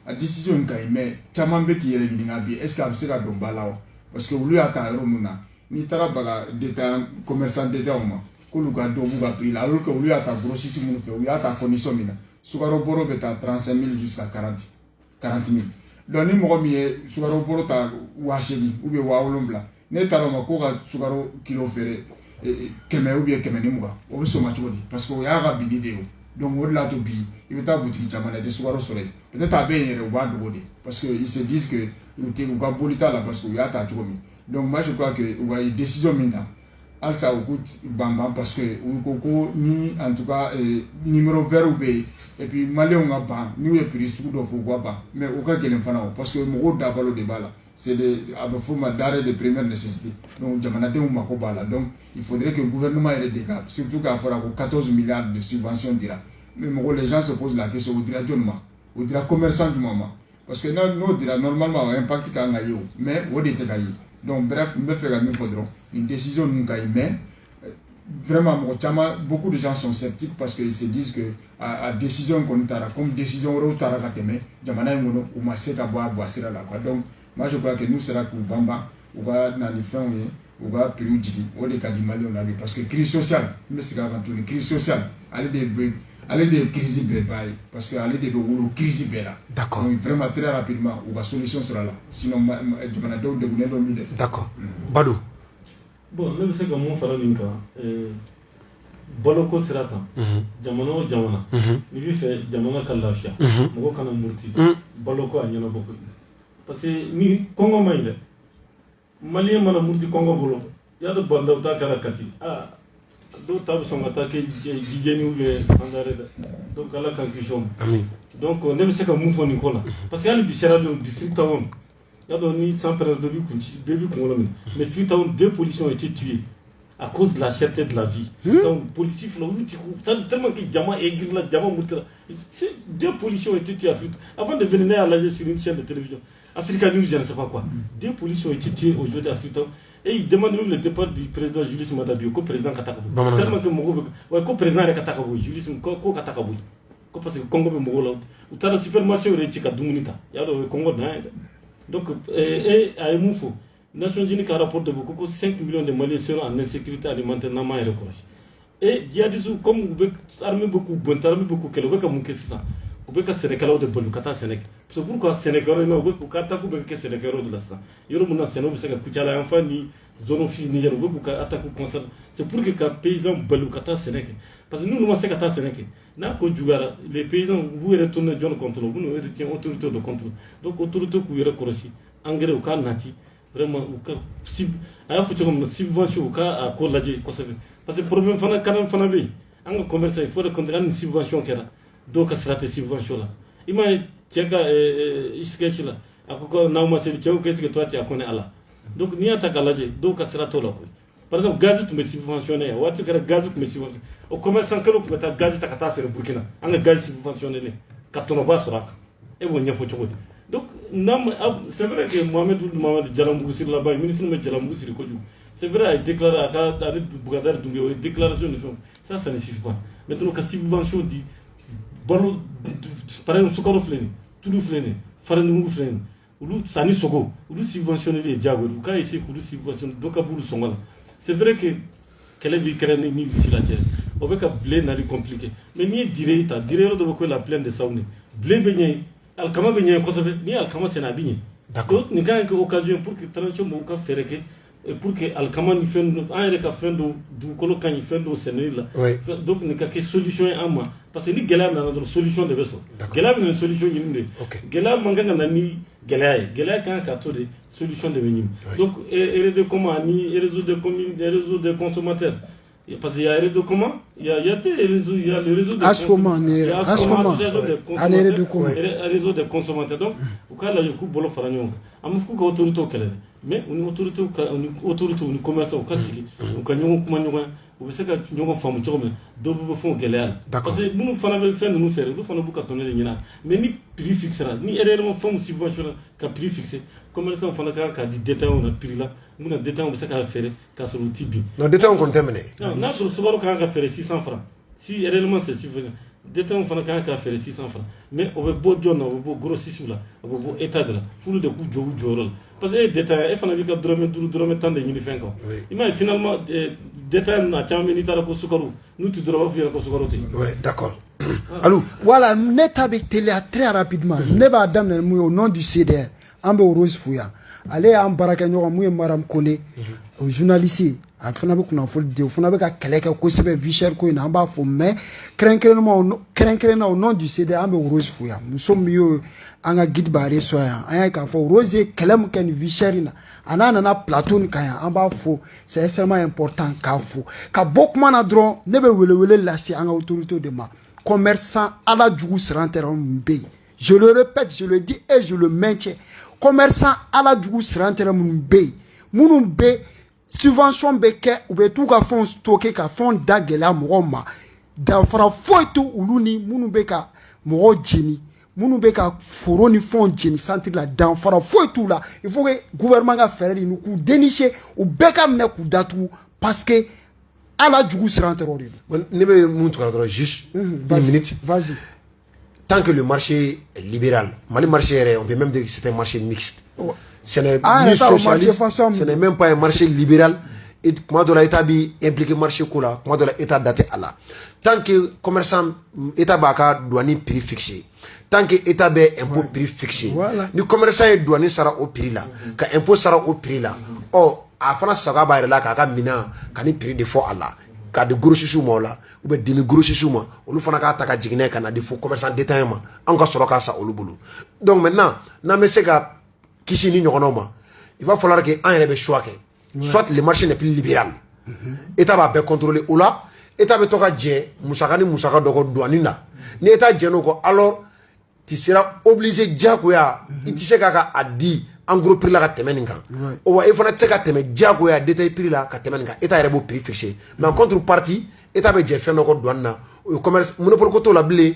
a décision kai mais tamambe ki yele ni ngabi est ce que absera do balawo parce que olu ata ero muna ni tara baga d'état commerçant d'état oma ko lu ga do bu ga prix alors que olu ata grossiste mun fe olu ata condition mina sugaro boro beta 35 000 jusqu'à 40 000 donc ni mo mi sugaro boro ta washeli ou bien wawolombla ne tara ma ko ga sugaro kilo fere keme ou bien keme ni muga o be so ma chodi parce que o ya ga bini de donc o la to bi il ta boutique chamana de sugaro sore peut-être abe yere o ba do de parce que ils se disent que il te ou ga bolita la parce que ya ta chomi donc moi je crois que o ga décision minda al sa o bamba parce que o koko ni en tout cas numéro vert ou be et puis malé on ga ba ni e prix sou do fo gwa ba mais o ga kelen fana parce que mo go da balo de bala c'est des formes d'arrêt de première nécessité donc jamana de mako bala donc il faudrait que le gouvernement ait des dégâts surtout qu'à fera 14 milliards de subventions dira mais les gens se posent la question au dira jonma au dira commerçant du moment parce que nous dira normalement un impact quand ngayo mais au dété gayi donc bref me faire il faudra une décision nous gayi mais vraiment beaucoup de gens sont sceptiques parce qu'ils se disent que à décision qu'on tara comme décision ro tara kateme jamana ngono ou maseka boa sera là quoi donc moi je crois que nous sera pour bamba ou va na ni fin ou va périodique ou des cas du Mali on a vu parce que crise sociale mais c'est avant tout une crise sociale aller des crises bébaye parce que aller des crises béla d'accord donc vraiment très rapidement ou va solution sera là sinon jamana do de guné do mi d'accord Badou bon ne se ka mo fara linka baloko sirata jamana ni bi fe jamana ka lafiya mo kana murti baloko anyana bokko parce que ni Congo maïle malien mana murti Congo bolo ya do banda ta kala kati do tab songa ta ke jijeni ou le andare donc ala kan kishom donc ne bi se ka mu foni kola parce que ali bi sera do du Freetown ya do ni sans perdre de kunci début Congo mais Freetown 2 policiers ont été tués à cause de la cherté de la vie. Donc, policiers, tellement que Diamant et Gila, Diamant Moutra, 2 policiers ont été tués à Freetown. Avant de venir à l'âge sur une chaîne de télévision, Africa News, je ne sais pas quoi. 2 policiers ont été tués aujourd'hui à Freetown. Et ils demandent même le départ du président Julius Madabio, co-président Katakabou. Tellement que Mogo, co-président Katakabou, Julius Katakabou. Parce que Congo est Mogo, ou t'as la supermarché au Rétika Dumunita. Il y a le Congo dans. Donc, et à Emoufo. Nations Unies a rapporté beaucoup 5 millions de Maliens seront en insécurité alimentaire et recours. Et djihadistes comme vous armez beaucoup, bon armez beaucoup, quel est le cas ça? Vous pouvez casser les calors de Bolukata Sénégal. C'est pourquoi Sénégal non, vous pouvez casser les calors de la Sénégal. Il y a un Sénégal qui a coûté à l'enfant ni zone fille Niger, vous pouvez attaquer concert. C'est pour que les paysans Bolukata Sénégal. Parce que nous nous sommes à Sénégal. Les paysans vous retournez John contrôle, vous nous retournez autorité de contrôle. Donc autorité qui est recours engrais au cas nati. Vraiment au cas si à faut comme subvention au cas à cause là parce que problème fana quand fana bi en commerce il faut reconnaître une subvention qui là donc à sera subvention là il m'a tiaka sketch là à quoi na ma c'est qu'est-ce que toi tu as connais là donc ni attaque là donc à sera tout là par exemple gaz tu me subventionné waati kɛra gaz tu me subventionné o commerçant kelo tu ta gaz ta ka taa feere Burkina an ka gaz subventionné ka tɔnɔba sɔrɔ a kan e b'o ɲɛfɔ cogo di donc c'est vrai que Mohamed Jalambougou sur là-bas ministre de Jalambougou sur kojugu c'est vrai a déclaré à Bougadar Doumbouya o déclaration de ça ne suffit pas maintenant ka subvention di balo par exemple sukaro filɛ nin tulu filɛ nin faranimugu filɛ nin olu sani sogo olu subventionné de diago u ka essayer k'olu subventionné dɔ ka b'olu sɔngɔ la c'est vrai que kɛlɛ bi kɛra ni bisi la cɛ o bɛ ka blé nali compliqué mais n'i ye dire ta dire yɔrɔ dɔ bɛ ko la plaine de Saoune blé bɛ ɲɛ alikama bɛ ɲɛ kosɛbɛ n'i ye alikama sɛnɛ a bɛ ɲɛ donc nin kan ka kɛ occasion pour que transition mɔgɔw ka fɛɛrɛ kɛ pour que alikama ni fɛn dɔ an yɛrɛ ka fɛn dɔ dugukolo ka ɲi fɛn dɔ sɛnɛli la donc nin ka kɛ solution ye an ma parce que ni gɛlɛya nana dɔrɔn solution de bɛ sɔrɔ gɛlɛya bɛ na solution ɲini de gɛlɛya man kan ka na ni gɛlɛya ye gɛlɛya kan ka to de solution de bɛ ɲini donc RD comment ni réseau de consommateurs parce qu'il y a réseau comment il y a des réseaux il y a le réseau de réseau de consommateurs donc au cas là il faut bolo fara ɲɔgɔn kan an bɛ fɔ ko autorité kɛlɛ mais o ni autorité ni commerçant ka sigi u ka ɲɔgɔn kuma ɲɔgɔn u bɛ se ka ɲɔgɔn faamu cogo min dɔw bɛ fɛnw gɛlɛya la parce que minnu fana bɛ fɛn ninnu feere olu fana b'u ka tɔnɔ de ɲini mais ni prix fixera ni réellement fɛnw subventionné ka prix fixé commerçant fana kan ka di détaillant na prix la mun na détaillant bɛ se ka feere ka sɔrɔ u ti bin non détaillant kɔni tɛ minɛ n'a sɔrɔ sukaro kan ka feere 600 francs si réellement c'est suffisant détaillant fana kan ka feere 600 francs mais o bɛ bɔ jɔn na o bɛ bɔ grossiste la o bɛ bɔ état de la f'olu de k'u jɔ u jɔyɔrɔ la parce que détaillant e fana b'i ka dɔrɔmɛ 5 dɔrɔmɛ 10 de ɲini fɛn kan i m'a ye finalement détaillant na caman bɛ n'i taara ko sukaro n'u ti dɔrɔn b'a fɔ i ɲɛna ko sukaro tɛ oui d'accord Alou voilà ne ta bɛ teliya très rapidement ne b'a daminɛ mun ye au nom du CDR an bɛ Rose fo yan ale y'an baarakɛɲɔgɔn mun ye Maram Kone o journaliste a fana bɛ kunnafoni di o fana bɛ ka kɛlɛ kɛ kosɛbɛ vie chère ko in na an b'a fɔ mais kɛrɛnkɛrɛnnenya au nom du CDR an bɛ Rose fo yan muso min y'o an ka guide baare sɔn yan an y'a k'a fɔ Rose ye kɛlɛ min kɛ nin vie chère in na a n'a nana plateau nin kan yan an b'a fɔ c'est extrêmement important k'a fɔ ka bɔ kuma na dɔrɔn ne bɛ welewele lase an ka autorités de ma commerçant ala jugu siran tɛ mun bɛ yen je le répète je le dis et je le maintiens commerçant ala jugu siran tɛ mun bɛ yen minnu bɛ subvention bɛ kɛ u bɛ t'u ka fɛnw stocker ka fɛnw da gɛlɛya mɔgɔw ma danfara foyi t'u olu ni minnu bɛ ka mɔgɔw jeni minnu bɛ ka foro ni fɛnw jeni centre la danfara foyi t'u la il faut que gouvernement ka fɛɛrɛ de k'u dénicher u bɛɛ ka minɛ k'u datugu parce que ala jugu siran tɛ o de don. ne bɛ mun tugula dɔrɔn juste une minute. Vas-y. Tant que le marché est libéral, Mali marché, on peut même dire que c'est un marché mixte. Ce n'est ni socialiste, ce n'est même pas un marché libéral. Et comment de l'État bi impliqué marché kola, comment de l'État daté à la. Tant que commerçant État baka douane prix fixé, tant que État be impôt prix fixé, ni commerçant est douane sera au prix là, ka impôt sera au prix là. Oh, a fana saga ba là ka mina ka ni prix de fo Allah. Ka de grossistes ma la ou bien demi grossistes ma olu fana ka ta ka jigine kana de fo commerçant détaillant ma an ka sɔrɔ ka sa olu bolo donc maintenant n'a me se ka kisi ni ɲɔgɔnnaw ma il va falloir que an yɛrɛ bɛ choix kɛ soit le marché n'est plus libéral état b'a bɛɛ contrôler o la état bɛ to ka jɛ musaka ni musaka dɔ kɔ douane na ni état jɛn'o kɔ alors tu seras obligé diyagoya i tɛ se k'a ka a di en gros prix la ka tɛmɛ nin kan o wa i fana tɛ se ka tɛmɛ diyagoya détail prix la ka tɛmɛ nin kan état yɛrɛ b'o prix fixé mais en contrepartie état bɛ jɛ fɛn dɔ kɔ douane na o ye commerce monopole ko t'o la bilen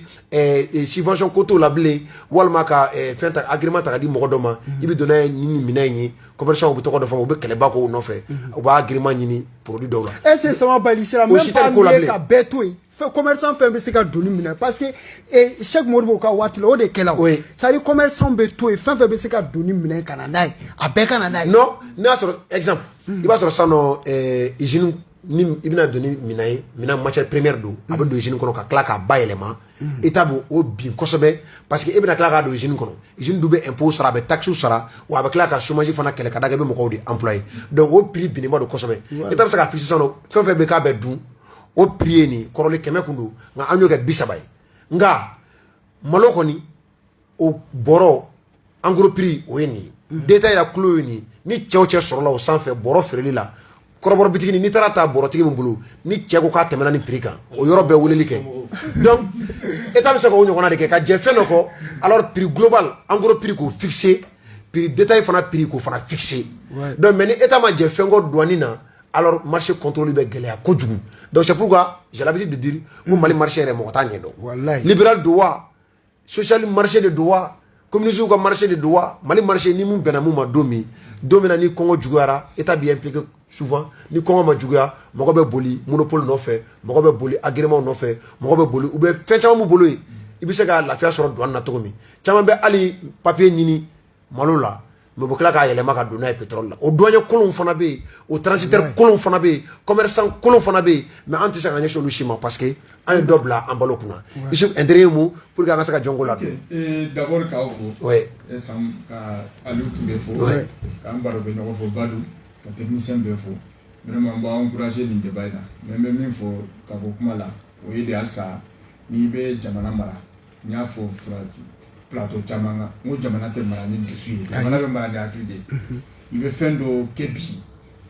subvention ko t'o la bilen walima ka fɛn ta agrément ta ka di mɔgɔ dɔ ma i bɛ don n'a ye ni minɛn ye commerçant u bɛ tɔgɔ dɔ fɔ u bɛ kɛlɛba k'o nɔfɛ u b'a agrément ɲini produit dɔw la. est ce que sama bali sera même pas mieux ka bɛɛ to yen commerçant fɛn bɛ se ka doni minɛ parce que Cheikh Modibo ka waati la o de kɛla o c'est à dire commerçant bɛ to yen fɛn fɛn bɛ se ka doni minɛ ka na n'a ye a bɛɛ ka na n'a ye. non n'a sɔrɔ exemple i b'a sɔrɔ sisan usine ni i bɛna doni minɛn ye minɛn matière première don a bɛ don usine kɔnɔ ka tila k'a bayɛlɛma état b'o o bin kosɛbɛ parce que e bɛna tila k'a don usine kɔnɔ usine dun bɛ impôt sara a bɛ taxe sara wa a bɛ tila ka chômage fana kɛlɛ ka da kɛ i bɛ mɔgɔw de employé donc o prix binnen ba don kosɛbɛ état bɛ se ka fixer sisan fɛn fɛn bɛ k'a bɛ dun o prix ye nin kɔrɔlen 100 kun don nka an y'o kɛ 30 ye nka malo kɔni o bɔrɔ en gros prix o ye nin ye détail la kulo ye nin ye ni cɛ o cɛ sɔrɔla o sanfɛ bɔrɔ feereli la kɔrɔbɔrɔ bitigi n'i taara ta bɔrɔtigi min bolo ni cɛ ko k'a tɛmɛna ni prix kan o yɔrɔ bɛɛ weleli kɛ donc état bɛ se k'o ɲɔgɔnna de kɛ ka jɛ fɛn dɔ kɔ alors prix global en gros prix k'o fixé prix détail fana prix k'o fana fixé donc mais ni état ma jɛ fɛn kɔ douane na alors marché contrôle bɛ gɛlɛya kojugu donc c'est pourquoi j'ai l'habitude de dire ko Mali marché yɛrɛ mɔgɔ t'a ɲɛdɔn wallahi libéral do wa social marché de do wa communiste ka marché de do wa Mali marché ni mun bɛnna mun ma don min na ni kɔngɔ juguyara état bi impliqué souvent ni kɔngɔ ma juguya mɔgɔ bɛ boli monopole nɔfɛ mɔgɔ bɛ boli agrément nɔfɛ mɔgɔ bɛ boli u bɛ fɛn caman m'u bolo ye i bɛ se ka lafiya sɔrɔ douane na cogo min caman bɛ hali papier ɲini malo la mais bɛ tila k'a yɛlɛma ka don n'a ye pétrole la o douanier kolonw fana bɛ yen o transitaire kolonw fana bɛ yen commerçant kolonw fana bɛ yen mais an tɛ se ka ɲɛsin olu si ma parce que an ye dɔ bila an balo kunna ici un dernier mot pour que an ka se ka jɔn ko la don d'abord k'aw fo oui Sam ka Aliou tun bɛ fo k'an baro bɛ ɲɔgɔn fo Badou ka technicien bɛɛ fo vraiment n b'a encourager nin débat in na mais n bɛ min fɔ ka bɔ kuma la o ye de halisa n'i bɛ jamana mara n y'a fɔ plateau caman kan n ko jamana tɛ mara ni dusu ye jamana bɛ mara ni hakili de ye i bɛ fɛn dɔ kɛ bi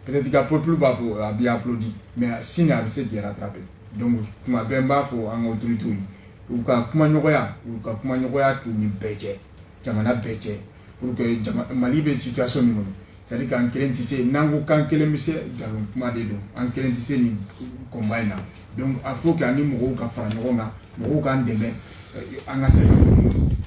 peut-être que peuple b'a fɔ a b'i applaudi mais sini a bɛ se k'i rattraper donc tuma bɛɛ n b'a fɔ an ka autorités ye u ka kumaɲɔgɔnya t'u ni bɛɛ cɛ jamana bɛɛ cɛ pour que Mali bɛ situation min kɔnɔ c'est à dire qu'an kelen tɛ se n'an ko k'an kelen bɛ se nkalon kuma de don an kelen tɛ se nin combat in na donc a faut que an ni mɔgɔw ka fara ɲɔgɔn kan mɔgɔw k'an dɛmɛ an ka se ka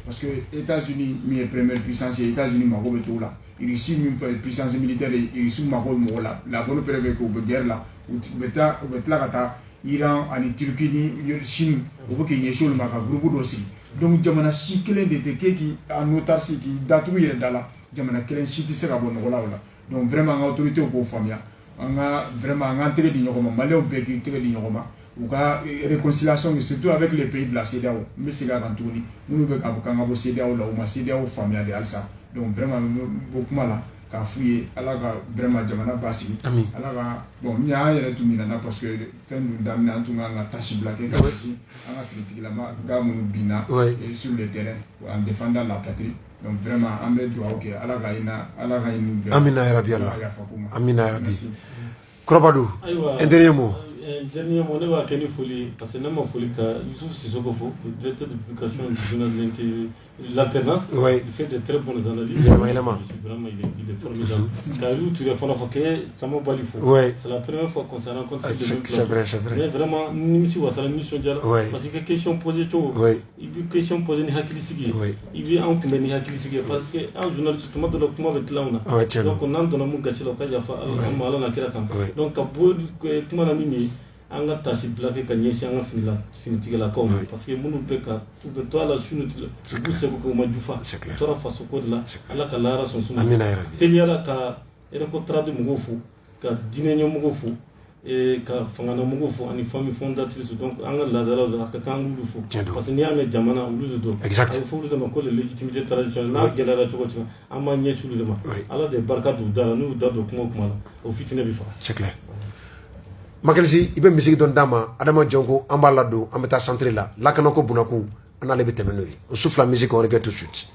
parce que États-Unis min ye première puissance ye États-Unis mago bɛ t'o la Russie min puissance militaire ye Russie mago bɛ mɔgɔ la bonne preuve est que u bɛ guerre la u bɛ tila ka taa Iran ani Turquie ni Chine u bɛ k'i ɲɛsin olu ma ka groupe dɔ sigi donc jamana si kelen de tɛ k'e k'i en autarcie k'i datugu i yɛrɛ da la jamana kelen si tɛ se ka bɔ nɔgɔ la o la donc vraiment an ka autorités k'o faamuya an ka vraiment an k'an tɛgɛ di ɲɔgɔn ma maliyɛnw bɛɛ k'i tɛgɛ di ɲɔgɔn ma u ka réconciliation surtout avec les pays de la CEDEAO n bɛ segin a kan tuguni minnu bɛ k'a fɔ k'an ka bɔ CEDEAO la u ma CEDEAO faamuya de halisa donc vraiment n bɛ kuma la k'a f'u ye ala ka vraiment jamana basigi ala ka bon ni an yɛrɛ tun ɲinɛna parce que fɛn dun daminɛ an tun kan ka tâche bila kɛ ka ɲɛsin an ka finitigilama gars minnu binna sur le terrain en défendant la patrie donc vraiment an bɛ dugawu kɛ ala ka ɲini bɛɛ amina yarabi Allah amina yarabi Korobadou un dernier mot dernier mot ne b'a kɛ ni foli parce que ne ma foli ka Youssouf Sissoko fo le directeur de publication du journal de l'alternance il fait de très bonnes analyses vraiment il est formidable Kaliou Touré fana fɔ que Sama Bali fo c'est la première fois qu'on se rencontre c'est vrai mais vraiment nimisi wasala mission jara parce que question posée cogo i bi question posée ni hakili sigi i bi an kunbɛ ni hakili sigi parce que an journaliste tuma dɔ la kuma bɛ tilan na donc n'an donna mun gasi la o ka yafa an ma ala na kira kan donc ka bɔ kuma na min ye an ka tâche bila kɛ ka ɲɛsin an ka finitigilakaw ma parce que minnu bɛ ka u bɛ to a la su ni tile u b'u seko kɛ u ma jufa u tora faso ko de la ala ka lahara sɔn suma teliyala ka écotrade mɔgɔw fo ka diinɛ ɲɛmɔgɔw fo ka fangana mɔgɔw fo ani famille fondatrice donc an ka laadalaw a ka kan olu fo parce que n'i y'a mɛn jamana olu de don a bɛ fɔ olu de ma ko le légitimité traditionnelle n'a gɛlɛyara cogo cogo an b'a ɲɛsin olu de ma ala de barika don u da la n'u da don kuma o kuma la o fitinɛ bɛ faga Makelsi i bɛ misigi dɔ d'a ma Adama Jɔnko an b'a ladon an bɛ taa centre la lakana ko bunako an n'ale bɛ tɛmɛ n'o ye on souffle la musique on revient tout de suite